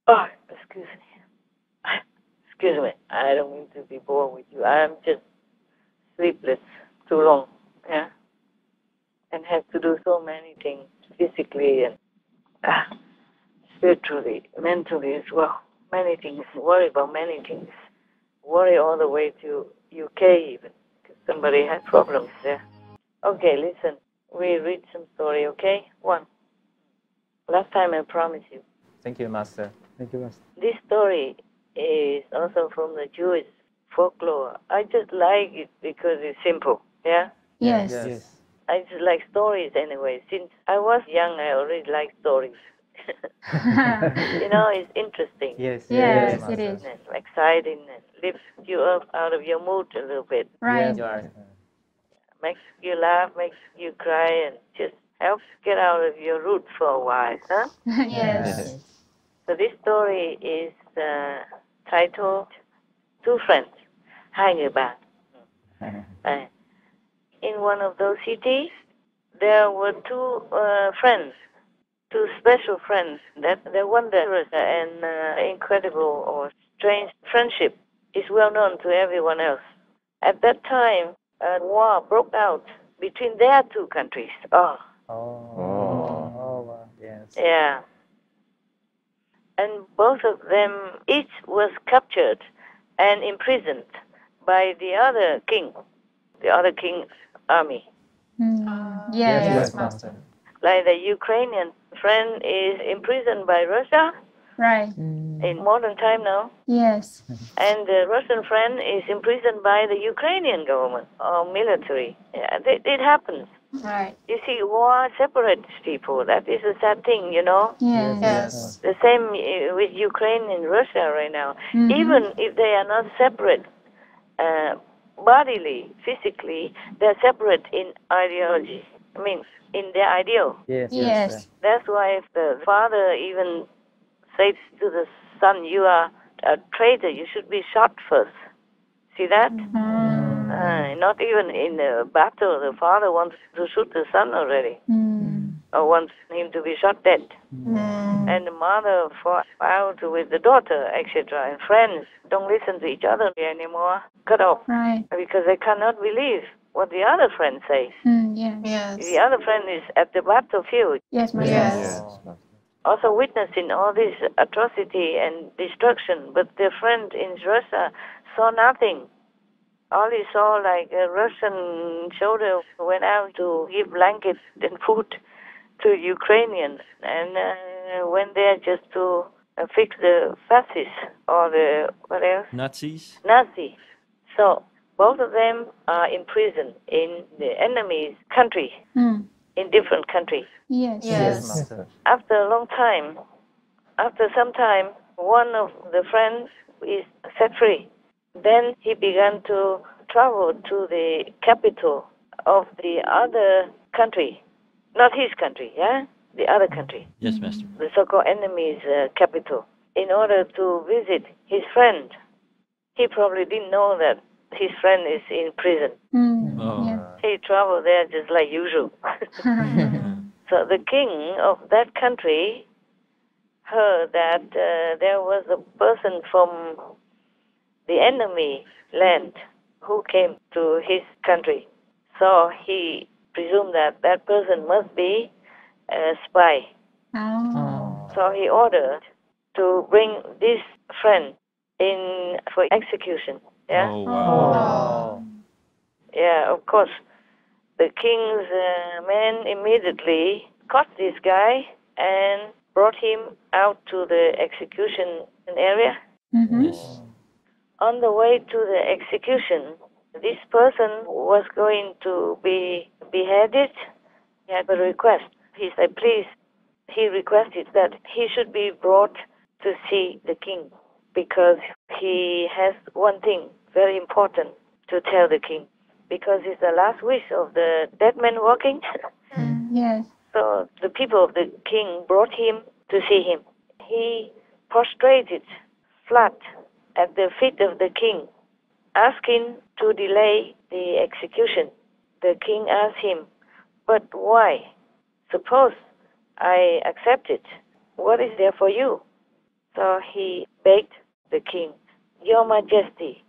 Speaker 2: Oh, excuse me. Excuse me. I don't mean to be bored with you. I'm just sleepless too long, yeah? And have to do so many things physically and spiritually, mentally as well. Many things. Worry about many things. Worry all the way to UK even. Somebody had problems there. Okay, listen. We read some story, okay? One. Last time I promised you.
Speaker 4: Thank you, Master. Thank you, Master.
Speaker 2: This story is also from the Jewish folklore. I just like it because it's simple, yeah?
Speaker 3: Yes.
Speaker 2: I just like stories anyway. Since I was young, I already like stories. It's interesting.
Speaker 3: Yes, it is.
Speaker 2: And exciting and lifts you up out of your mood a little bit.
Speaker 3: Right.
Speaker 2: Makes you laugh, makes you cry, and just helps get out of your root for a while, huh?
Speaker 3: Yes.
Speaker 2: So this story is titled Two Friends, Hai Người Bạn. In one of those cities, there were two friends, two special friends that their wondrous and incredible or strange friendship is well known to everyone else. At that time, a war broke out between their two countries.
Speaker 4: Wow. Yes.
Speaker 2: Yeah. And both of them each was captured and imprisoned by the other king's army.
Speaker 3: Yes.
Speaker 4: Master.
Speaker 2: Like the Ukrainian friend is imprisoned by Russia
Speaker 3: Right.
Speaker 2: in modern time now.
Speaker 3: Yes.
Speaker 2: And the Russian friend is imprisoned by the Ukrainian government or military. Yeah, it happens.
Speaker 3: Right.
Speaker 2: You see, war separates people. That is a sad thing,
Speaker 3: Yes.
Speaker 2: The same with Ukraine and Russia right now. Even if they are not separate bodily, physically, they're separate in ideology. I mean, in their ideal.
Speaker 3: Yes.
Speaker 2: That's why if the father even says to the son, you are a traitor, you should be shot first. See that? Not even in the battle, the father wants to shoot the son already. or wants him to be shot dead. And the mother fought out with the daughter, etc. And friends don't listen to each other anymore, cut off,
Speaker 3: Right.
Speaker 2: because they cannot believe what the other friend says.
Speaker 3: Yes.
Speaker 2: The other friend is at the battlefield,
Speaker 3: Yes, my
Speaker 12: Yes.
Speaker 2: also witnessing all this atrocity and destruction, but their friend in Russia saw nothing. All he saw, like a Russian soldier went out to give blankets and food to Ukrainians, and went there just to fix the fascists or the, what else?
Speaker 8: Nazis?
Speaker 2: Nazi. So both of them are in prison in the enemy's country, in different countries.
Speaker 3: Yes.
Speaker 4: Yes.
Speaker 2: After a long time, after some time, one of the friends is set free. Then he began to travel to the capital of the other country, not his country, yeah? The other country.
Speaker 8: Yes, Master.
Speaker 2: The so-called enemy's capital, in order to visit his friend. He probably didn't know that his friend is in prison. He traveled there just like usual. So the king of that country heard that there was a person from the enemy land who came to his country. So he presumed that that person must be a spy. So he ordered to bring this friend in for execution. Yeah.
Speaker 8: Oh, wow.
Speaker 2: Yeah, of course. The king's men immediately caught this guy and brought him out to the execution area.
Speaker 8: Yes.
Speaker 2: On the way to the execution, this person was going to be beheaded. He had a request. He said, please, he requested that he should be brought to see the king because he has one thing very important to tell the king, because it's the last wish of the dead man walking.
Speaker 3: Yes.
Speaker 2: So the people of the king brought him to see him. He prostrated flat at the feet of the king, asking to delay the execution. The king asked him, but why? Suppose I accept it. What is there for you? So he begged the king, Your Majesty,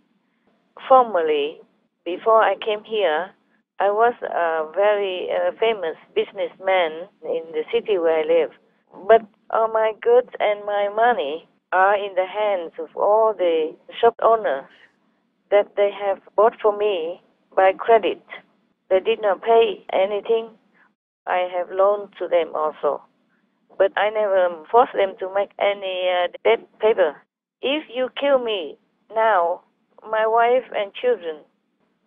Speaker 2: formerly, before I came here, I was a very famous businessman in the city where I live. But all my goods and my money are in the hands of all the shop owners that they have bought for me by credit. They did not pay anything. I have loaned to them also. But I never forced them to make any debt paper. If you kill me now, my wife and children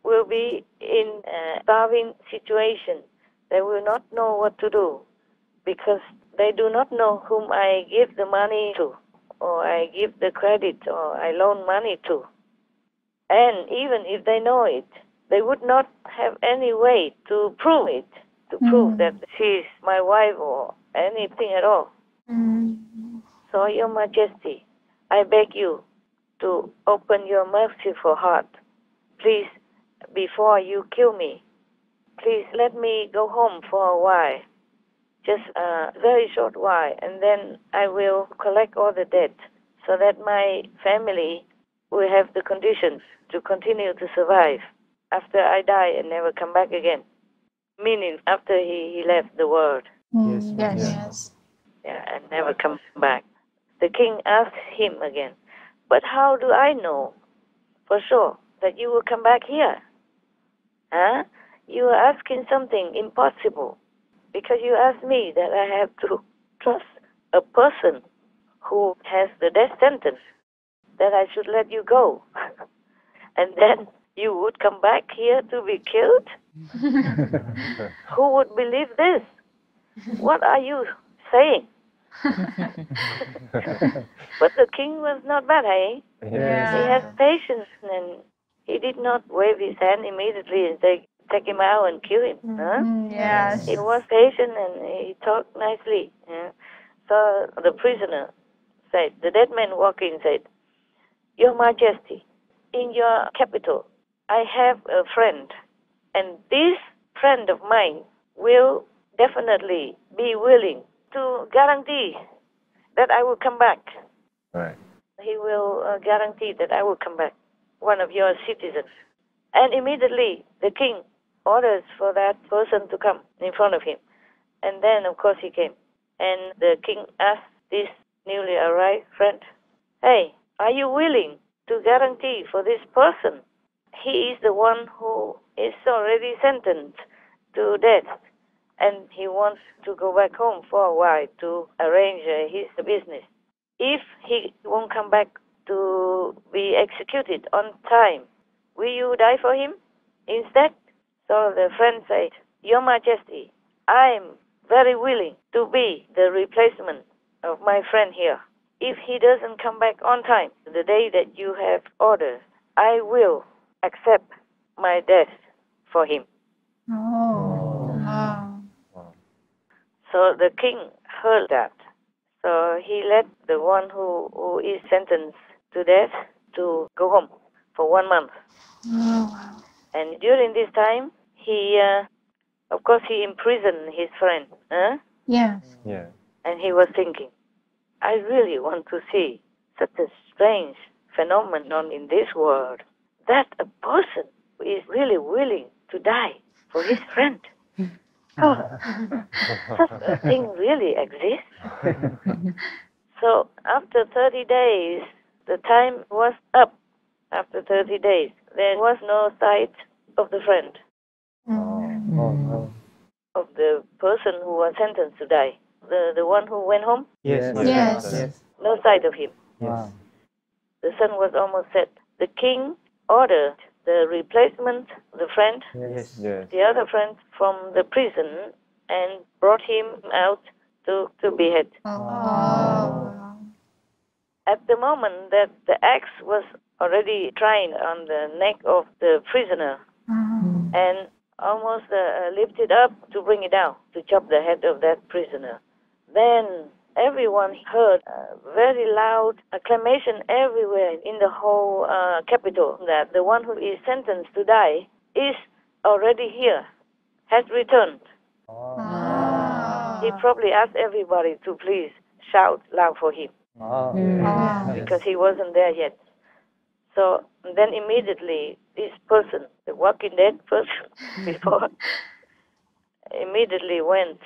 Speaker 2: will be in a starving situation. They will not know what to do because they do not know whom I give the money to, or I give the credit, or I loan money to. And even if they know it, they would not have any way to prove it, to prove that she is my wife or anything at all. So, Your Majesty, I beg you to open your merciful heart. Please, before you kill me, please let me go home for a while, just a very short while, and then I will collect all the debt so that my family will have the conditions to continue to survive after I die and never come back again. Meaning after he left the world.
Speaker 3: Yes.
Speaker 2: Yeah, and never come back. The king asked him again, but how do I know for sure that you will come back here? Huh? You are asking something impossible because you asked me that I have to trust a person who has the death sentence, that I should let you go. And then you would come back here to be killed? Who would believe this? What are you saying? But the king was not bad, eh?
Speaker 4: Yes.
Speaker 2: He has patience, and he did not wave his hand immediately and say, take him out and kill him. Huh?
Speaker 3: Yes.
Speaker 2: He was patient and he talked nicely. Yeah? So the prisoner said, the dead man walking said, Your Majesty, in your capital, I have a friend, and this friend of mine will definitely be willing to guarantee that I will come back.
Speaker 12: Right.
Speaker 2: He will guarantee that I will come back, one of your citizens. And immediately the king orders for that person to come in front of him. And then, of course, he came. And the king asked this newly arrived friend, hey, are you willing to guarantee for this person? He is the one who is already sentenced to death. And he wants to go back home for a while to arrange his business. If he won't come back to be executed on time, will you die for him instead? So the friend said, Your Majesty, I'm very willing to be the replacement of my friend here. If he doesn't come back on time, the day that you have ordered, I will accept my death for him.
Speaker 3: Oh, wow.
Speaker 2: So the king heard that. So he let the one who is sentenced to death to go home for 1 month.
Speaker 3: Oh, wow.
Speaker 2: And during this time, he, of course, he imprisoned his friend.
Speaker 3: Yes.
Speaker 12: Yeah.
Speaker 2: And he was thinking, I really want to see such a strange phenomenon in this world, that a person is really willing to die for his friend. Oh, such a thing really exists. So after 30 days, the time was up. After 30 days, there was no sight of the friend, of the person who was sentenced to die. The one who went home?
Speaker 4: Yes.
Speaker 3: Yes.
Speaker 2: No sight of him.
Speaker 4: Yes.
Speaker 2: The sun was almost set. The king ordered the replacement, the friend,
Speaker 4: Yes.
Speaker 12: Yes.
Speaker 2: the other friend from the prison, and brought him out to behead.
Speaker 3: Oh.
Speaker 2: At the moment that the axe was already trying on the neck of the prisoner and almost lifted up to bring it down, to chop the head of that prisoner, then everyone heard a very loud acclamation everywhere in the whole capital that the one who is sentenced to die is already here, has returned. He probably asked everybody to please shout loud for him because he wasn't there yet. So then immediately this person, the Walking Dead person before, immediately went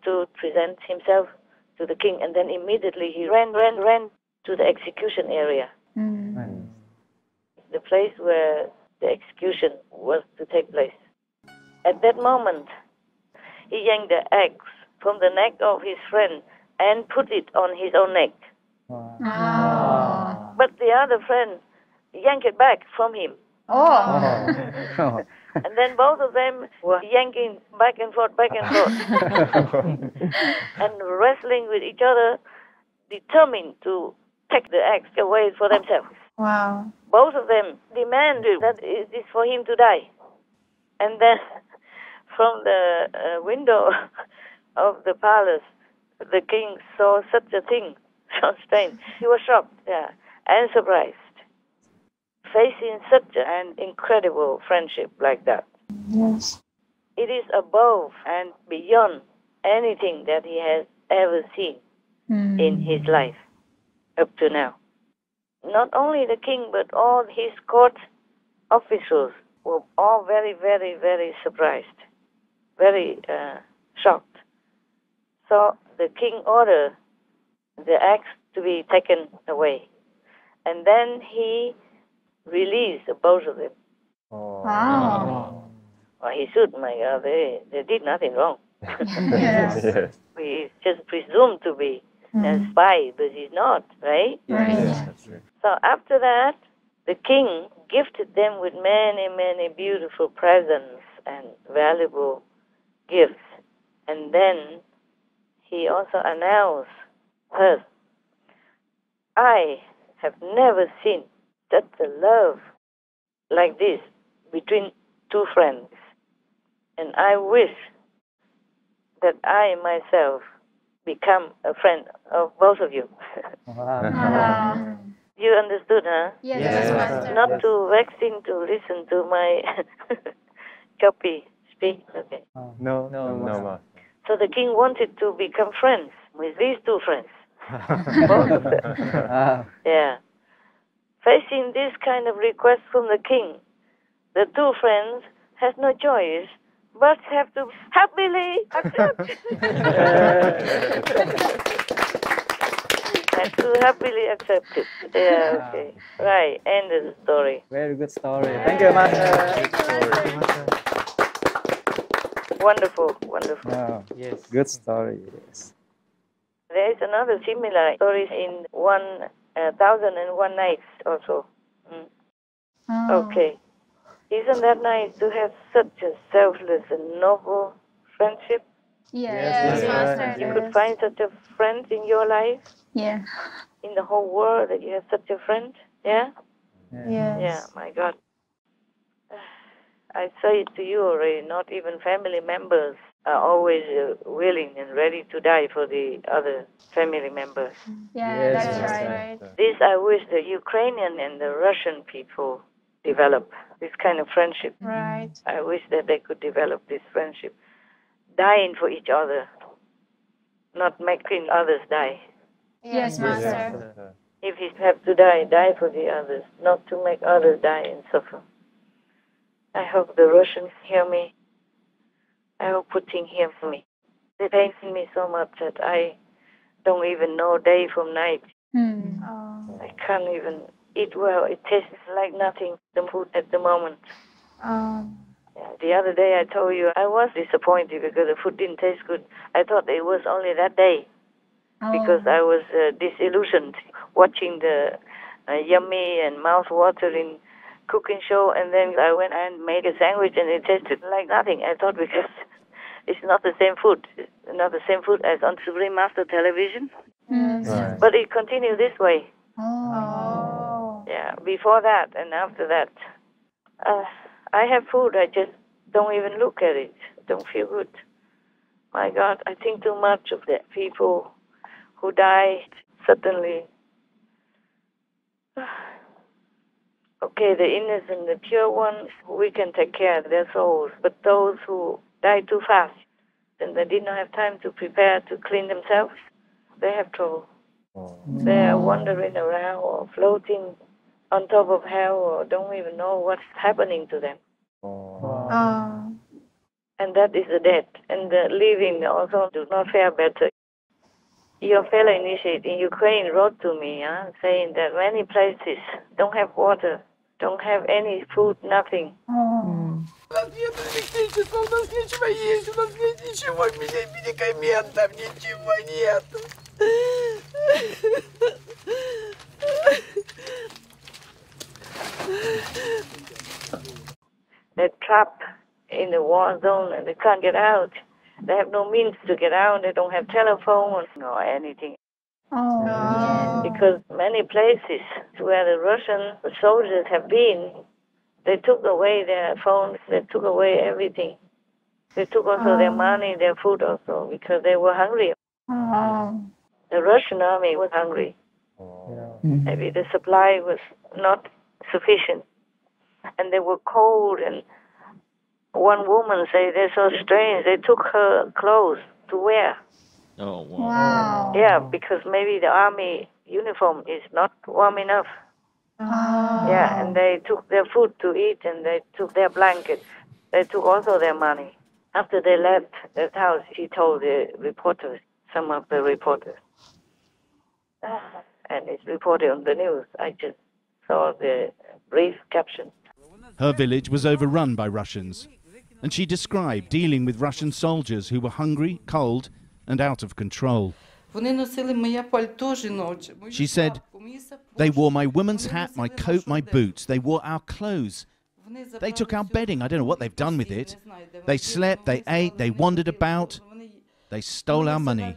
Speaker 2: to present himself to the king, and then immediately he ran to the execution area, the place where the execution was to take place. At that moment, he yanked the axe from the neck of his friend and put it on his own neck. But the other friend yanked it back from him. And then both of them were yanking back and forth, and wrestling with each other, determined to take the axe away for themselves.
Speaker 3: Wow.
Speaker 2: Both of them demanded that it is for him to die. And then from the window of the palace, the king saw such a thing, so strange. He was shocked, and surprised, facing such an incredible friendship like that.
Speaker 3: Yes.
Speaker 2: It is above and beyond anything that he has ever seen in his life up to now. Not only the king, but all his court officials were all very, very, very surprised, very shocked. So the king ordered the axe to be taken away. And then he released both of them.
Speaker 3: Wow.
Speaker 2: Well, he should, my God, they did nothing wrong.
Speaker 3: Yes.
Speaker 2: He just presumed to be a spy, but he's not, right?
Speaker 3: Right.
Speaker 2: So after that, the king gifted them with many, many beautiful presents and valuable gifts. And then he also announced her, I have never seen such a love like this between two friends. And I wish that I myself become a friend of both of you. You understood, huh?
Speaker 3: Yes, Master.
Speaker 2: Not too vexing to listen to my copy speak. Okay.
Speaker 4: No.
Speaker 2: So the the king wanted to become friends with these two friends. Both of them. Yeah. Facing this kind of request from the king, the two friends has no choice but have to happily accept. Have to happily accept it. Yeah, okay. Right, end of the story.
Speaker 9: Very good story. Thank you, Master.
Speaker 2: Wonderful, wonderful.
Speaker 9: Oh, yes. Good story. Yes.
Speaker 2: There is another similar story in 1001 Nights also. Okay. Isn't that nice to have such a selfless and noble friendship?
Speaker 3: Yes, Master.
Speaker 2: You could find such a friend in your life?
Speaker 3: Yeah.
Speaker 2: In the whole world that you have such a friend? Yeah?
Speaker 3: Yes.
Speaker 2: Yeah, my God. I say it to you already, not even family members are always willing and ready to die for the other family members.
Speaker 3: Yeah, that's right.
Speaker 2: This I wish the Ukrainian and the Russian people develop, this kind of friendship.
Speaker 3: Right.
Speaker 2: I wish that they could develop this friendship. Dying for each other, not making others die.
Speaker 3: Yes, Master.
Speaker 2: If he have to die, die for the others, not to make others die and suffer. I hope the Russians hear me. I hope Putin hears me. They pain me so much that I don't even know day from night. I can't even eat well. It tastes like nothing, the food at the moment. The other day I told you I was disappointed because the food didn't taste good. I thought it was only that day because I was disillusioned watching the yummy and mouth-watering cooking show, and then I went and made a sandwich and it tasted like nothing. I thought because it's not the same food. It's not the same food as on Supreme Master television.
Speaker 3: Right.
Speaker 2: But it continued this way.
Speaker 3: Oh.
Speaker 2: Yeah, before that and after that. I have food, I just don't even look at it. Don't feel good. My God, I think too much of the people who died suddenly. Okay, the innocent, the pure ones, we can take care of their souls. But those who die too fast and they did not have time to prepare to clean themselves, they have trouble. They are wandering around or floating on top of hell or don't even know what's happening to them. And that is the dead. And the living also do not fare better. Your fellow initiate in Ukraine wrote to me saying that many places don't have water, don't have any food, nothing.
Speaker 13: У нас нет электричества, у нас нечего есть, у нас нет ничего, медикаментов, ничего нет.
Speaker 2: They're trapped in the war zone and they can't get out. They have no means to get out. They don't have telephone or anything. Because many places where the Russian soldiers have been, they took away their phones, they took away everything. They took also their money, their food also, because they were hungry. The Russian army was hungry. Maybe the supply was not sufficient. And they were cold, and one woman said they're so strange, they took her clothes to wear.
Speaker 1: Oh, wow.
Speaker 2: Yeah, because maybe the army uniform is not warm enough. Yeah, and they took their food to eat, and they took their blankets. They took also their money. After they left that house, she told the reporters, some of the reporters. And it's reported on the news. I just saw the brief caption.
Speaker 14: Her village was overrun by Russians, and she described dealing with Russian soldiers who were hungry, cold, and out of control. She said, they wore my woman's hat, my coat, my boots. They wore our clothes. They took our bedding. I don't know what they've done with it. They slept, they ate, they wandered about. They stole our money.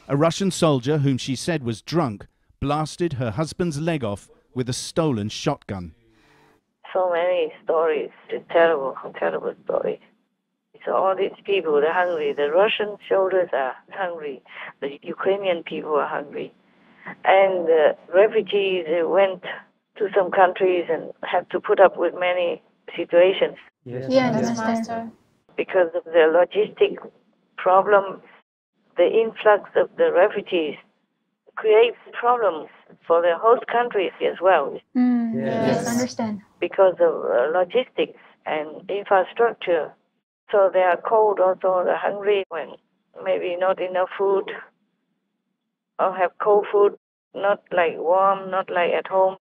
Speaker 14: A Russian soldier, whom she said was drunk, blasted her husband's leg off with a stolen shotgun.
Speaker 2: So many stories, terrible, terrible stories. So all these people, they're hungry. The Russian soldiers are hungry. The Ukrainian people are hungry. And the refugees, they went to some countries and had to put up with many situations.
Speaker 3: Yes, Master.
Speaker 2: because of the logistic problem. The influx of the refugees creates problems for the host countries as well.
Speaker 3: Yes, understand.
Speaker 2: Because of logistics and infrastructure. So they are cold also, they're hungry when maybe not enough food or have cold food, not like warm, not like at home.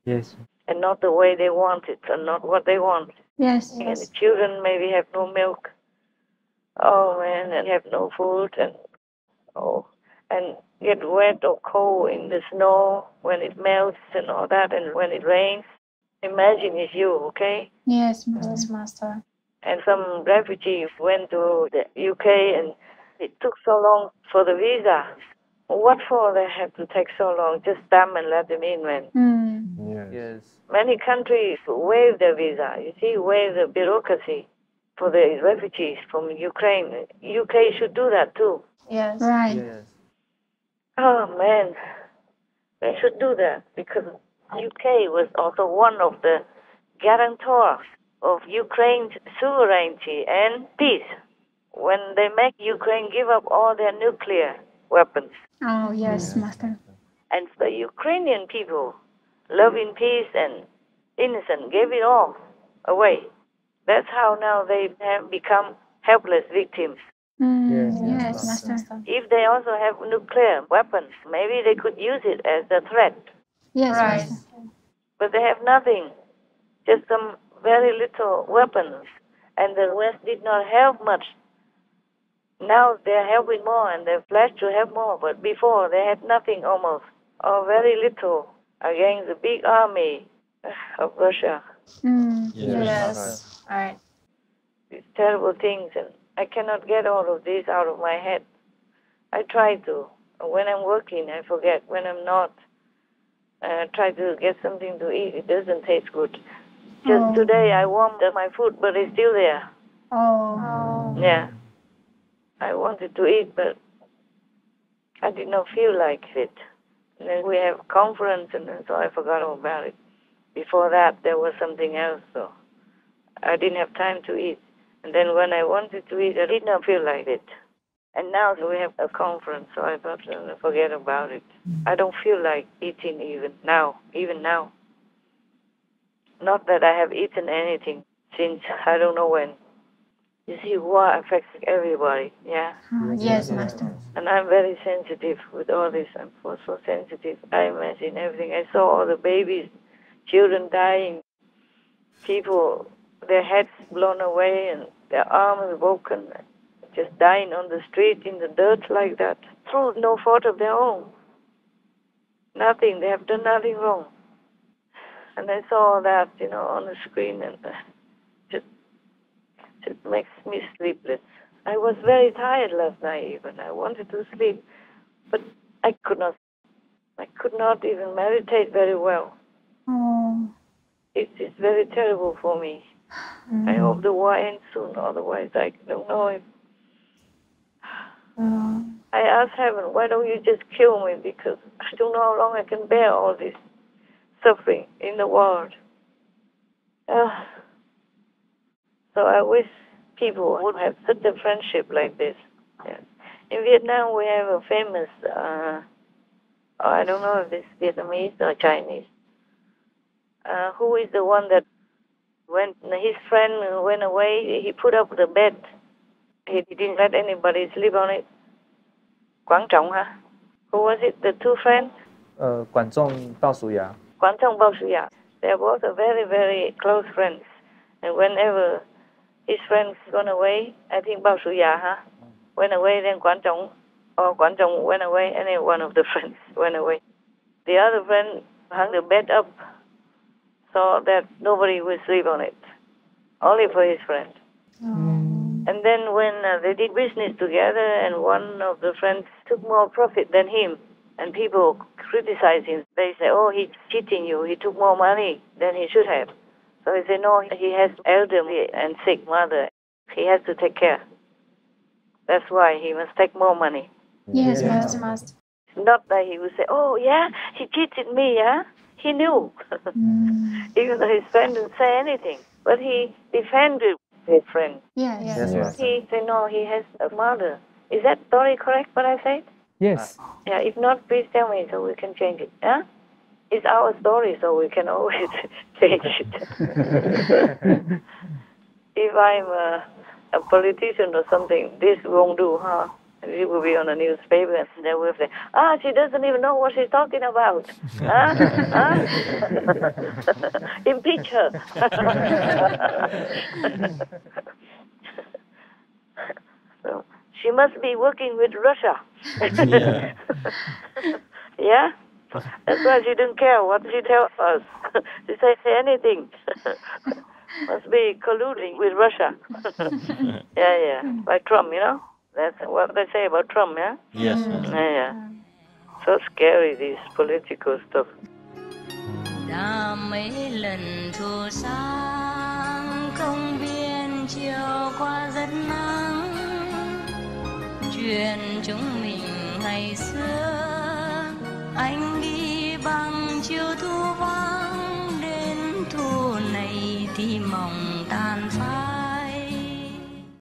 Speaker 4: Yes.
Speaker 2: And not the way they want it and not what they want.
Speaker 3: Yes.
Speaker 2: And the children maybe have no milk. Oh man, and have no food and get wet or cold in the snow when it melts and all that, and when it rains. Imagine it's you, okay?
Speaker 3: Yes, Master.
Speaker 2: And some refugees went to the UK and it took so long for the visa. What for they have to take so long? Just stamp and let them in, man.
Speaker 4: Yes.
Speaker 2: Many countries waive their visa. You see, waive the bureaucracy for the refugees from Ukraine. UK should do that too.
Speaker 3: Yes. Right.
Speaker 4: Yes.
Speaker 2: Oh man, they should do that because UK was also one of the guarantors of Ukraine's sovereignty and peace when they make Ukraine give up all their nuclear weapons.
Speaker 3: Oh, yes, Master.
Speaker 2: And the Ukrainian people, loving peace and innocent, gave it all away. That's how now they have become helpless victims.
Speaker 3: Yes, Master.
Speaker 2: If they also have nuclear weapons, maybe they could use it as a threat.
Speaker 3: Yes, right.
Speaker 2: But they have nothing, just some very little weapons. And the West did not help much. Now they're helping more and they're pledged to help more. But before they had nothing almost, or very little, against the big army of Russia.
Speaker 3: Yes. All right.
Speaker 2: These terrible things, and I cannot get all of this out of my head. I try to. When I'm working, I forget. When I'm not, I try to get something to eat. It doesn't taste good. Just today I warmed up my food, but it's still there.
Speaker 3: Oh.
Speaker 2: Yeah. I wanted to eat, but I did not feel like it. And then we have a conference, and so I forgot all about it. Before that, there was something else, so I didn't have time to eat. And then when I wanted to eat, I did not feel like it. And now we have a conference, so I thought, forget about it. I don't feel like eating even now. Not that I have eaten anything since I don't know when. You see, war affects everybody, yeah?
Speaker 3: Yes, Master.
Speaker 2: And I'm very sensitive with all this. I'm so sensitive. I imagine everything. I saw all the babies, children dying, people, their heads blown away and their arms broken, just dying on the street in the dirt like that, through no fault of their own. Nothing. They have done nothing wrong. And I saw all that, on the screen, and it makes me sleepless. I was very tired last night even. I wanted to sleep, but I could not. I could not even meditate very well.
Speaker 3: Oh.
Speaker 2: It's very terrible for me. I hope the war ends soon, otherwise I don't know if... I asked heaven, why don't you just kill me, because I don't know how long I can bear all this suffering in the world. So I wish people would have such a friendship like this. Yes. In Vietnam, we have a famous, I don't know if it's Vietnamese or Chinese, who is the one that when his friend went away, he put up the bed. He didn't let anybody sleep on it. Quang Trọng, huh? Who was it, the two friends?
Speaker 4: Quản Trọng, Bao Su Ya.
Speaker 2: Quang Trọng, Bao Su Ya. They are both very, very close friends. And whenever his friends gone away, I think Bao Su Ya, huh? Went away, then Quang Trọng went away, any one of the friends went away. The other friend hung the bed up so that nobody would sleep on it, only for his friend. And then when they did business together and one of the friends took more profit than him, and people criticize him, they say, oh, he's cheating you, he took more money than he should have. So he said, no, he has elderly and sick mother. He has to take care. That's why he must take more money.
Speaker 3: Yes, Master, must.
Speaker 2: Not that he would say, oh, yeah, he cheated me, yeah? He knew. Even though his friend didn't say anything. But he defended his friend.
Speaker 3: Yes.
Speaker 4: Yes, Master.
Speaker 2: He said no, he has a mother. Is that story correct, what I said?
Speaker 4: Yes.
Speaker 2: Yeah, if not, please tell me so we can change it. Yeah? It's our story, so we can always change it. If I'm a politician or something, this won't do, huh? It will be on the newspaper, and they will say, she doesn't even know what she's talking about. Huh? Impeach her. So, she must be working with Russia. Yeah? That's why she didn't care what she tells us. She say anything. Must be colluding with Russia. Yeah. Like Trump, you know? That's what they say about Trump, yeah?
Speaker 1: Yes.
Speaker 2: Yeah. So scary, this political stuff.
Speaker 15: Đã mấy lần thu sáng công viên chiều qua rất nắng, chuyện chúng mình ngày xưa anh đi bằng chiều thu vắng, đến thu này thì mộng tàn phai.